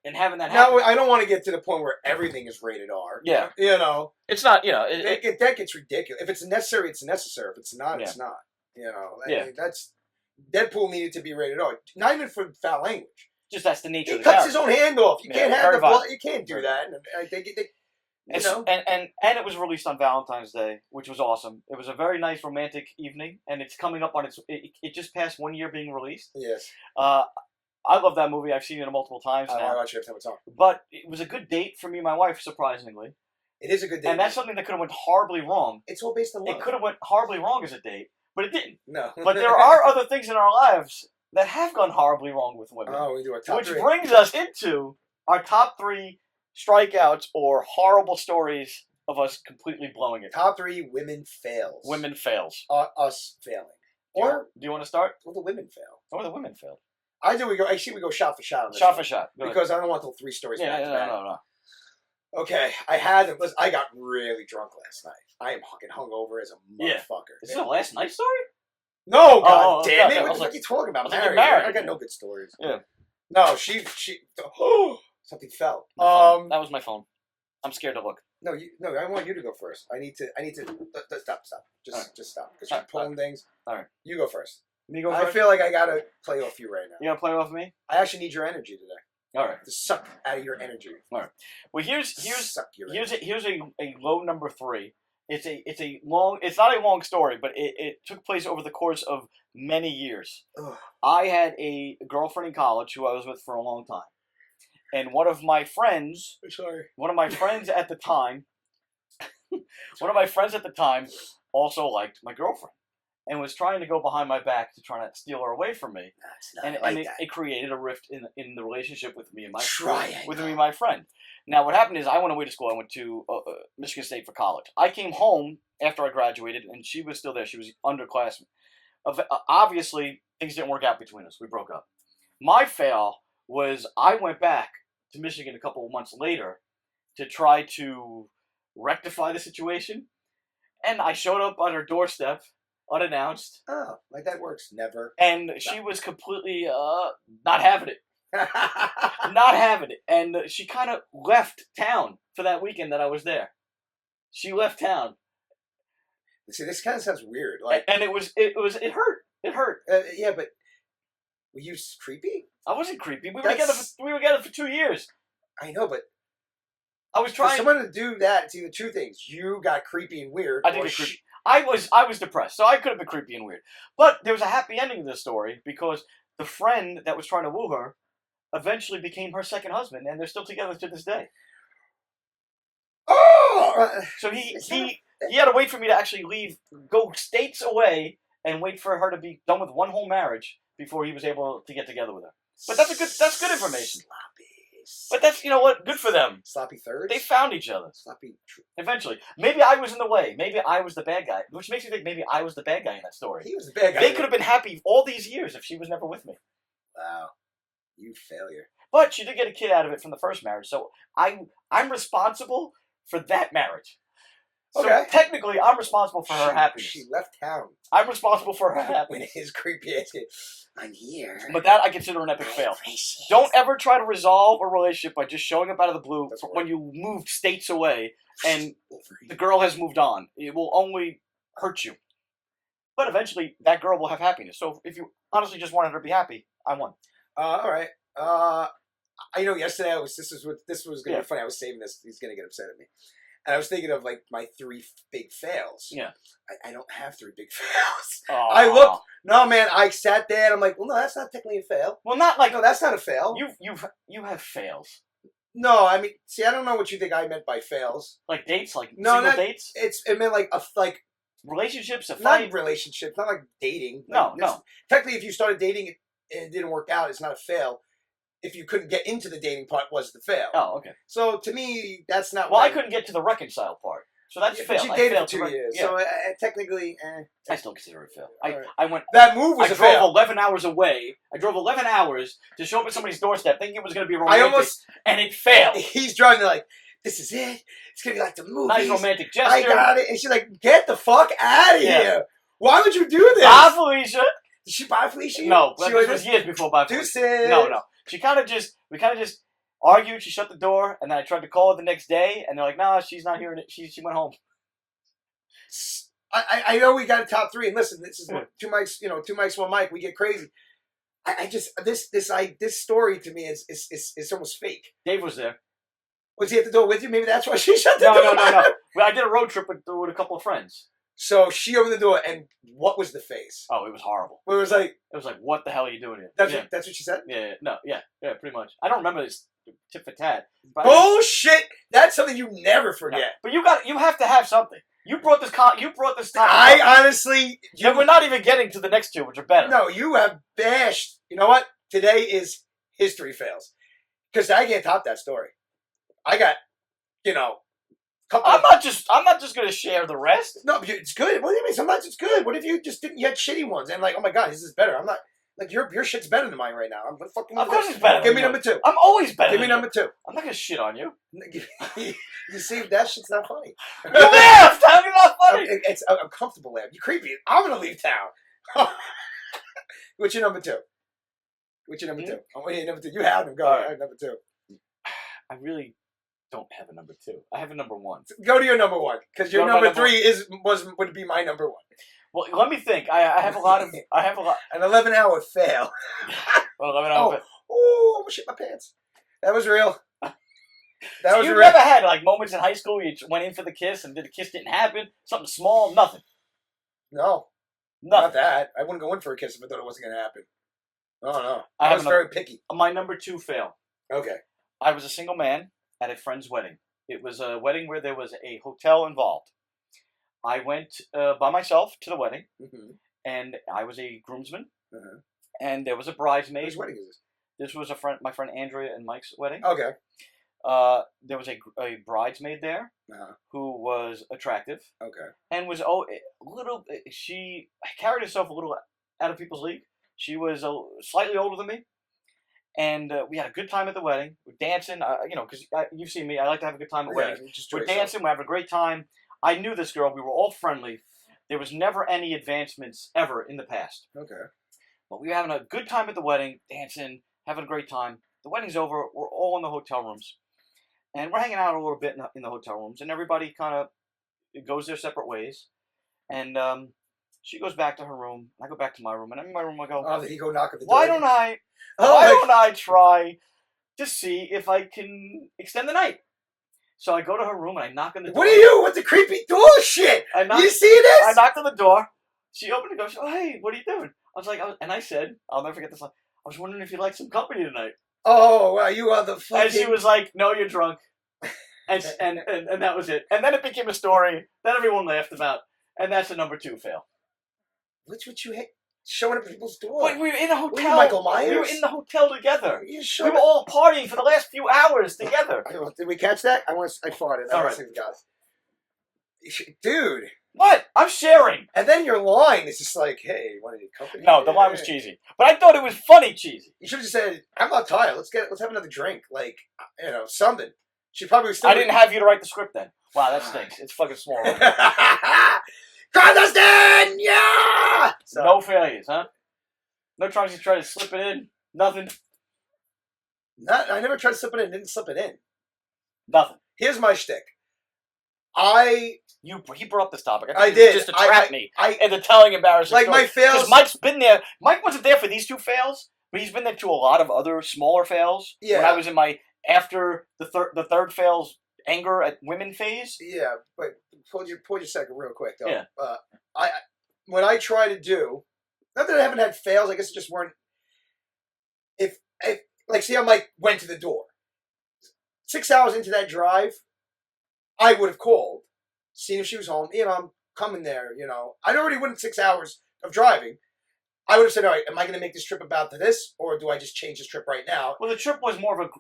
and having that happen. Now, I don't want to get to the point where everything is rated R. Yeah. You know, It's not. that gets ridiculous. If it's necessary, it's necessary. If it's not, it's not. You know, Yeah. That's Deadpool needed to be rated R. Not even for foul language. just that's the nature He of the cuts his character. own hand off. You can't have very the blood. violent. You can't do Very that. And I think And, know. and it was released on Valentine's Day, which was awesome. It was a very nice romantic evening, and it's coming up on it just passed 1 year being released. Yes. I love that movie. I've seen it multiple times I now. watch it every time it's on. But it was a good date for me and my wife, surprisingly. It is a good date. And that's something that could have went horribly wrong. It's all based on love. It could have went horribly wrong as a date, but it didn't. No. But there are other things in our lives that have gone horribly wrong with women. Oh, we do a top Which three. brings us into our top 3 strikeouts or horrible stories of us completely blowing it. Top 3 women fails. Women fails. Us failing. Do you Or want to start? the women fail. Or the women failed. I see we go shot for shot on this Shot one. for shot. Go ahead. Because I don't want the 3 stories Yeah, back to back. no. Okay, I got really drunk last night. I am fucking hungover as a Yeah. motherfucker. Is this a last night story? No, god damn okay. it! I What was the fuck are you talking about? I was like, you're Married. married. I got no good stories. Yeah. No, she something fell. My phone. That was my phone. I'm scared to look. No, I want you to go first. I need to stop. Just All right. just stop. Because All you're right, pulling things. All right. You go first. Me go I first? feel like I gotta play off you right now. You gonna play off me? I actually need your energy today. All right. To suck out of your energy. Well, here's suck your here's energy. here's a low number 3. It's a long. It's not a long story, but it took place over the course of many years. Ugh. I had a girlfriend in college who I was with for a long time, and one of my friends at the time, also liked my girlfriend, and was trying to go behind my back to try to steal her away from me. That's not And, like and that. it created a rift in the relationship with me and my Triangle. with me and my friend. Now, what happened is I went away to school. I went to Michigan State for college. I came home after I graduated, and she was still there. She was underclassmen. Obviously, things didn't work out between us. We broke up. My fail was I went back to Michigan a couple of months later to try to rectify the situation, and I showed up on her doorstep unannounced, Oh, like that works. Never. and she was completely not having it. Not having it. And she kind of left town for that weekend that I was there. She left town. See, this kind of sounds weird. Like, And it hurt. It hurt. yeah, but were you creepy? I wasn't creepy. We That's- were together for 2 years. I know, but I was for trying. someone to do that, it's either 2 things: you got creepy and weird. I did or get creepy. I was depressed, so I could have been creepy and weird. But there was a happy ending to this story because the friend that was trying to woo her eventually became her second husband, and they're still together to this day. Oh! So he had to wait for me to actually leave, go states away, and wait for her to be done with one whole marriage before he was able to get together with her. But that's good information. Sloppy. But that's, you know what, good for them. Sloppy thirds? They found each other Sloppy. eventually. Maybe I was in the way. Maybe I was the bad guy, which makes me think maybe I was the bad guy in that story. He was the bad guy. They could have been happy all these years if she was never with me. Wow. You failure. But she did get a kid out of it from the first marriage, so I'm responsible for that marriage. So Okay. technically, I'm responsible for her happiness. She left town. I'm responsible for her When happiness. his creepy ass kid, I'm here. But that I consider an epic fail. Don't ever try to resolve a relationship by just showing up out of the blue That's right. when you moved states away and the girl has moved on. It will only hurt you. But eventually, that girl will have happiness. So if you honestly just wanted her to be happy, I won. All right. I know yesterday this was gonna Yeah. be funny. I was saving this. He's gonna get upset at me. And I was thinking of like my 3 big fails. Yeah. I don't have 3 big fails. Aw. I looked. No, man. I sat there and I'm like, well, no, that's not technically a fail. Well, not like No, that's not a fail. you have fails. No, I mean, see, I don't know what you think I meant by fails. Like dates, like No, single not- dates, It meant like relationships, a not fight. relationships, not like dating. No, Like, technically, if you started dating and it didn't work out, it's not a fail. if you couldn't get into the dating part was the fail. Oh, okay. So to me, that's not. Well, I right. couldn't get to the reconcile part, so that's Yeah, failed. but you I dated for failed 2 years, yeah. so technically, I still consider it a fail. All right. I went. that move was I a drove fail. 11 hours away. I drove 11 hours to show up at somebody's doorstep, thinking it was going to be romantic, and it failed. He's driving like, this is it. It's gonna be like the movies. Nice romantic gesture. I got it, and she's like, get the fuck out of Yeah. here. Why would you do this? Bye, Felicia. Did she buy Felicia? No, She this was years before bye, Felicia. Deuces. No. We kind of just argued. She shut the door, and then I tried to call her the next day, and they're like, "No, she's not here. She went home." I know we got a top three, and listen, this is two mics, one mic. We get crazy. I just this story to me is almost fake. Dave was there. Was he at the door with you? Maybe that's why she shut the No. door. Well, I did a road trip with a couple of friends. So she opened the door, and what was the face? Oh, it was horrible. It was like, "What the hell are you doing here?" that's what she said. Yeah, pretty much. I don't remember this tit for tat. Bullshit! That's something you never forget. No, but you have to have something. You brought this topic. I honestly, And we're not even getting to the next two, which are better. No, you have bashed. You know what? Today is history fails, because I can't top that story. I got, I'm not just gonna share the rest. No, it's good. What do you mean? Sometimes it's good. What if you just didn't? You had shitty ones, and like, oh my god, this is better. I'm not like your shit's better than mine right now. I'm fucking. Of course, it's better. Give me number two. I'm always better. Give me number two. I'm not gonna shit on you. You see, that shit's not funny. You laughed. How you not funny? It's a comfortable laugh. You creepy. I'm gonna leave town. What's your number two? What's your number two? I'm waiting. Number two. You have them. Go. All right. I have number two. I really don't have a number two. I have a number one. Go to your number one, because your number three would be my number one. Well, let me think. I have a lot. An 11-hour fail. Well, 11 hours. Oh, I almost shit my pants. That was real. That was You real. never had like moments in high school where you went in for the kiss and the kiss didn't happen? Something small? Nothing. No, Nothing. not that. I wouldn't go in for a kiss if I thought it wasn't going to happen. Oh, no. I I was very picky. My number two fail. Okay. I was a single man at a friend's wedding. It was a wedding where there was a hotel involved. I went by myself to the wedding, and I was a groomsman, and there was a bridesmaid. Whose wedding is this? This was my friend Andrea and Mike's wedding. Okay. There was a bridesmaid there who was attractive. Okay. And was a little. She carried herself a little out of people's league. She was slightly older than me, and we had a good time at the wedding. We're dancing, because you've seen me. I like to have a good time at weddings. We're dancing. We're having a great time. I knew this girl. We were all friendly. There was never any advancements ever in the past. Okay. But we were having a good time at the wedding, dancing, having a great time. The wedding's over. We're all in the hotel rooms. And we're hanging out a little bit in the hotel rooms. And everybody kind of goes their separate ways. And she goes back to her room. I go back to my room. And I'm in my room. I go, oh, did he go knock at the door? why don't I try to see if I can extend the night? So I go to her room and I knock on the door. What are you with the creepy door shit? You see this? I knocked on the door. She opened and goes, oh, hey, what are you doing? I was like, and I said, I'll never forget this line. I was wondering if you'd like some company tonight. Oh, wow, you are the fucking... And she was like, no, you're drunk. And that was it. And then it became a story that everyone laughed about. And that's a number two fail. Which would you hate? Showing up at people's door. Wait, we were in a hotel. Were you Michael Myers? We were in the hotel together. You We were all partying for the last few hours together. Did we catch that? I farted. All right. Dude. What? I'm sharing. And then your line is just like, hey, you want any company? No, the line was cheesy. But I thought it was funny cheesy. You should have just said, I'm not tired. Let's have another drink. Like, something. She probably was still... I didn't have you to write the script then. Wow, that stinks. It's fucking small. Understand? Yeah! So, no failures, huh? No trying to slip it in? Nothing? I never tried to slip it in. Didn't slip it in. Nothing. Here's my shtick. He brought up this topic. I did. Just to trap me into telling embarrassing like stories. My fails. Because Mike's been there. Mike wasn't there for these two fails, but he's been there to a lot of other smaller fails. Yeah. When I was in my after the third fails anger at women phase. Yeah, but hold your second real quick though. Yeah. When I try to do, not that I haven't had fails. I guess it just weren't. If like, see, I went to the door. 6 hours into that drive, I would have called, seen if she was home. I'm coming there. I'd already went 6 hours of driving. I would have said, all right, am I going to make this trip about this, or do I just change this trip right now? Well, the trip was more of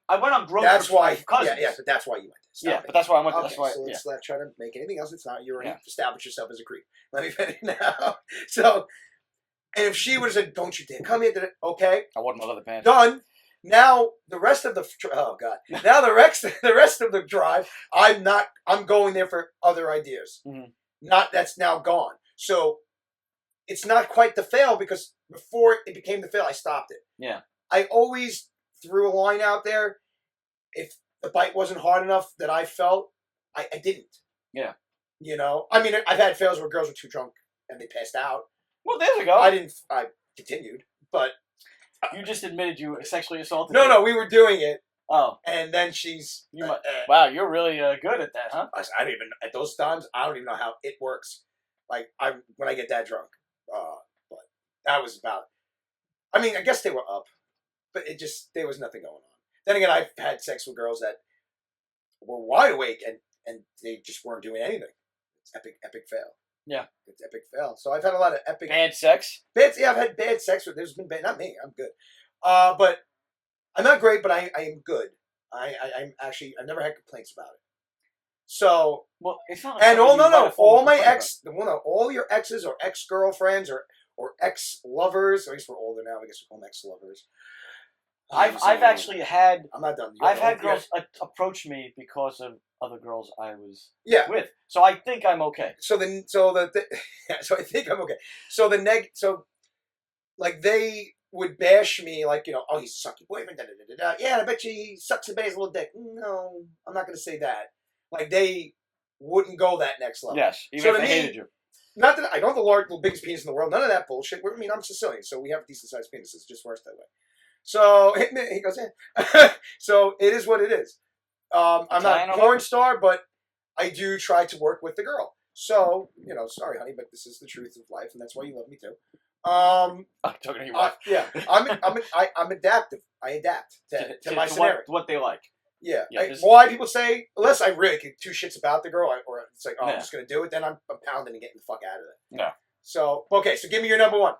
I went on road That's trips with why. my cousins. Yeah, but that's why you went. Yeah, but that's why I went. Okay, That's why. so Yeah. let's not try to make anything else. It's not. You already Yeah. established yourself as a creep. Let me finish now. So, and if she would have said, "Don't you dare come here," okay, I wore my leather pants. done. Now the rest of the now the rest of the drive, I'm going there for other ideas. Mhm. That's now gone. So it's not quite the fail because before it became the fail, I stopped it. Yeah. I always threw a line out there. If the bite wasn't hard enough that I felt, I didn't. Yeah. You know, I mean, I've had fails where girls were too drunk and they passed out. Well, there you go. I continued, but You just admitted you sexually assaulted. no, we were doing it, Oh, and then she's. wow, you're really good at that, huh? I don't even at those times. I don't even know how it works. Like when I get that drunk, but that was about. I mean, I guess they were up, but there was nothing going on. Then again, I've had sex with girls that were wide awake and they just weren't doing anything. It's epic fail. Yeah, it's epic fail. So I've had a lot of epic bad sex. Yeah, I've had bad sex with. There's been bad. Not me. I'm good. But I'm not great. But I am good. I'm actually. I've never had complaints about it. So well, it's not. Like and all all my all your exes or ex girlfriends or ex lovers. At least we're older now. I guess we call them ex lovers. I've actually had. I'm not done. I've had girls approach me because of other girls I was yeah. with. So I think I'm okay. So I think I'm okay. So like they would bash me like, you know, oh, he's a sucky boyfriend. Da, da, da, da, da. Yeah, I bet you he sucks and bays a little dick. No, I'm not going to say that. Like they wouldn't go that next level. Yes, even if they hated you. Not that I don't have the biggest penis in the world. None of that bullshit. I mean, I'm Sicilian, so we have decent sized penises. Just worse that way. So he goes in. So it is what it is. I'm not a porn star, but I do try to work with the girl. So, you know, sorry, honey, but this is the truth of life, and that's why you love me too. I'm talking to you. Yeah, I'm adaptive. I adapt to my scenario. What they like. Yeah. Why people say, unless I really give two shits about the girl, or it's like, I'm just going to do it, then I'm pounding and getting the fuck out of it. Yeah. So, okay, so give me your number one.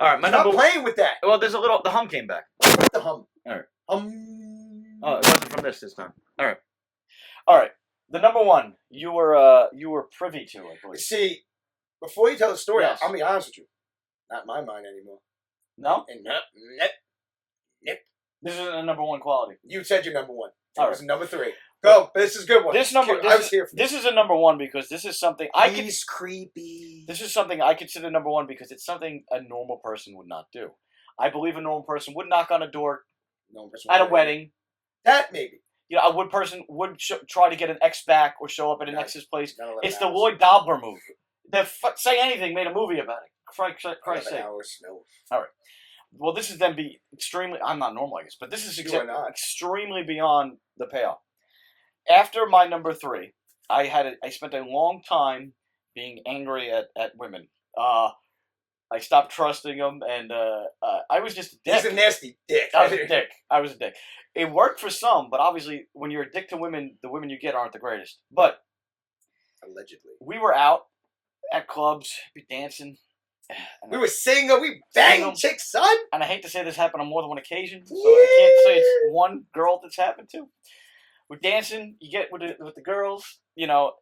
All right, my number. Not playing with that. Well, there's the hum came back. What the hum? All right. Oh, it wasn't from this time. All right. The number one you were privy to, I believe. See, before you tell the story, Yes. I'll be honest with you. Not in my mind anymore. No? And This isn't a number one quality. You said your number one. It was number three. Go. This is a good one. This is a number one because this is something He's creepy. This is something I consider number one because it's something a normal person would not do. I believe a normal person would knock on a door at a wedding. That maybe. You know, a person would try to get an ex back or show up at an ex's place. It's the hours. Lloyd Dobler movie. Say Anything made a movie about it. Christ's sake. No. All right. Well, this is then extremely. I'm not normal, I guess, but this is extremely beyond the pale. After my number three, I spent a long time being angry at women. I stopped trusting them, and I was just a dick. He's a nasty dick. I was a dick. It worked for some, but obviously, when you're a dick to women, the women you get aren't the greatest. But allegedly, we were out at clubs, be dancing. We were single. We banged chicks, son. And I hate to say this happened on more than one occasion, so I can't say it's one girl that's happened to. We're dancing. You get with the girls. You know,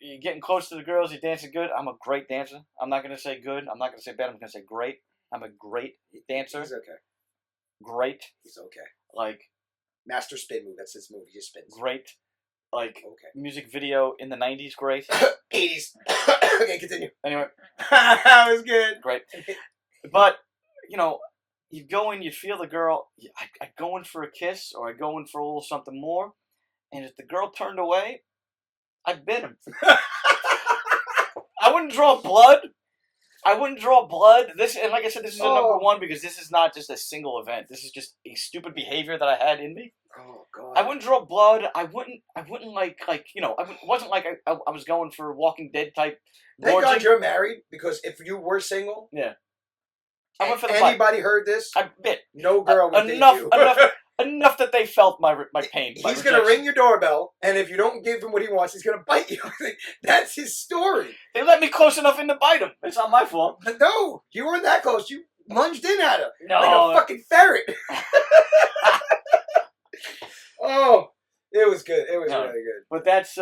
you're getting close to the girls. You're dancing good. I'm a great dancer. I'm not going to say good. I'm not going to say bad. I'm going to say great. I'm a great dancer. He's okay. Great. He's okay. Like master spin move. That's his move. He just spins. Great. Like okay. Music video in the 90s. Great. 80s. Okay, continue. Anyway, that was good. Great. But you know, you go in, you feel the girl. I go in for a kiss, or I go in for a little something more. And if the girl turned away, I bit him. I wouldn't draw blood. This, and like I said, this is a number one because this is not just a single event. This is just a stupid behavior that I had in me. Oh God! I wouldn't draw blood. I wouldn't like you know. It wasn't like I was going for Walking Dead type. Thank God you're married, because if you were single, yeah, I went for the anybody heard this, I bit. No girl would date you. enough that they felt my pain. My He's going to rejection. ring your doorbell, and if you don't give him what he wants, he's going to bite you. That's his story. They let me close enough in to bite him. It's not my fault. No, you weren't that close. You lunged in at him No. like a fucking ferret. Oh, it was good. It was No. really good. But that's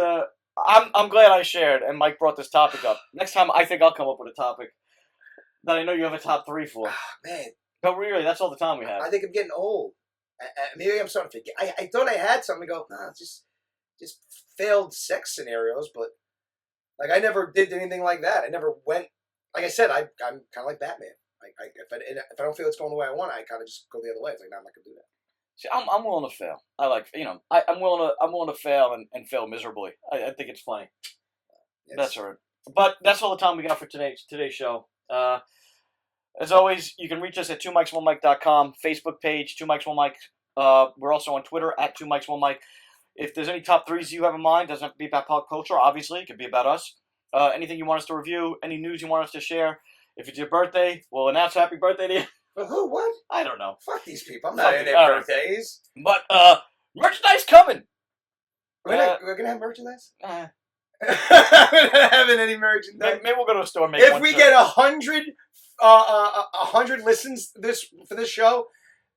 I'm glad I shared, and Mike brought this topic up. Next time, I think I'll come up with a topic that I know you have a top 3 for. Man, But really, that's all the time we have. I think I'm getting old. Maybe I'm starting to forget. I thought I had something to go, nah, it's just failed sex scenarios, but like I never did anything like that. I never went, like I said, I'm kind of like Batman. If I don't feel it's going the way I want, I kind of just go the other way. It's like, no, I'm not going to do that. See, I'm willing to fail. I like, I'm willing to fail and fail miserably. I think it's funny. That's all right. But that's all the time we got for today's show. As always, you can reach us at 2mics1mic.com, Facebook page, 2mics1mic. We're also on Twitter at 2mics1mic. If there's any top 3s you have in mind, doesn't have to be about pop culture, obviously. It could be about us. Anything you want us to review, any news you want us to share. If it's your birthday, we'll announce happy birthday to you. But who? What? I don't know. Fuck these people. I'm not in their All right. birthdays. But merchandise coming. We're going to have merchandise? Uh, We're not having any merchandise. maybe we'll go to a store and make If one we shirt. get 100 listens for this show,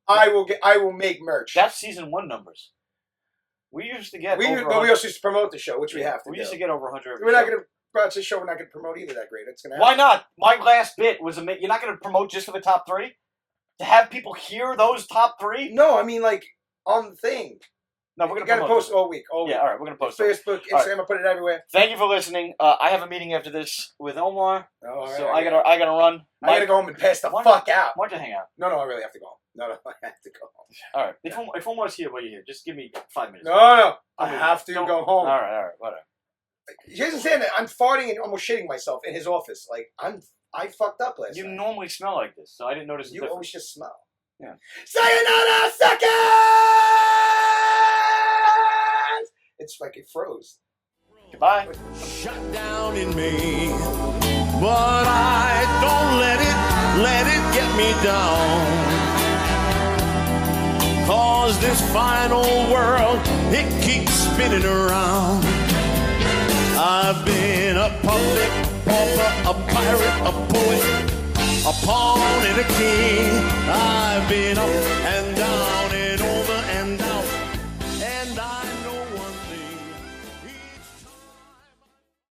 I will make merch. That's season 1 numbers. We used to get we over also 100. used to promote the show, which we have to. We do. used to get over 100. We're not going to. It's a show we're not going to promote either that great. It's going to. Why not? My last bit was you're not going to promote just for the top 3? To have people hear those top 3? No, I mean like on the thing. No, we're You going got to to post all week. Yeah, all right, we're going to post it. Facebook, All right. Instagram. I put it everywhere. Thank you for listening. I have a meeting after this with Omar, Oh, all right, so I gotta run. I gotta go home and pass the Why- fuck out. Why don't you hang out? No, I really have to go home. No, I have to go home. All right. If Omar's here, what are you here? Just give me 5 minutes. No, I mean, have to don't- go home. All right, whatever. He doesn't understand that I'm farting and almost shitting myself in his office. Like I fucked up last You night. normally smell like this, so I didn't notice. You always just smell. Yeah. Sayonara, suckers! It's like it froze. Goodbye. Shut down in me, but I don't let it get me down. 'Cause this fine old world, it keeps spinning around. I've been a puppet, pauper, a pirate, a poet, a pawn and a king. I've been up and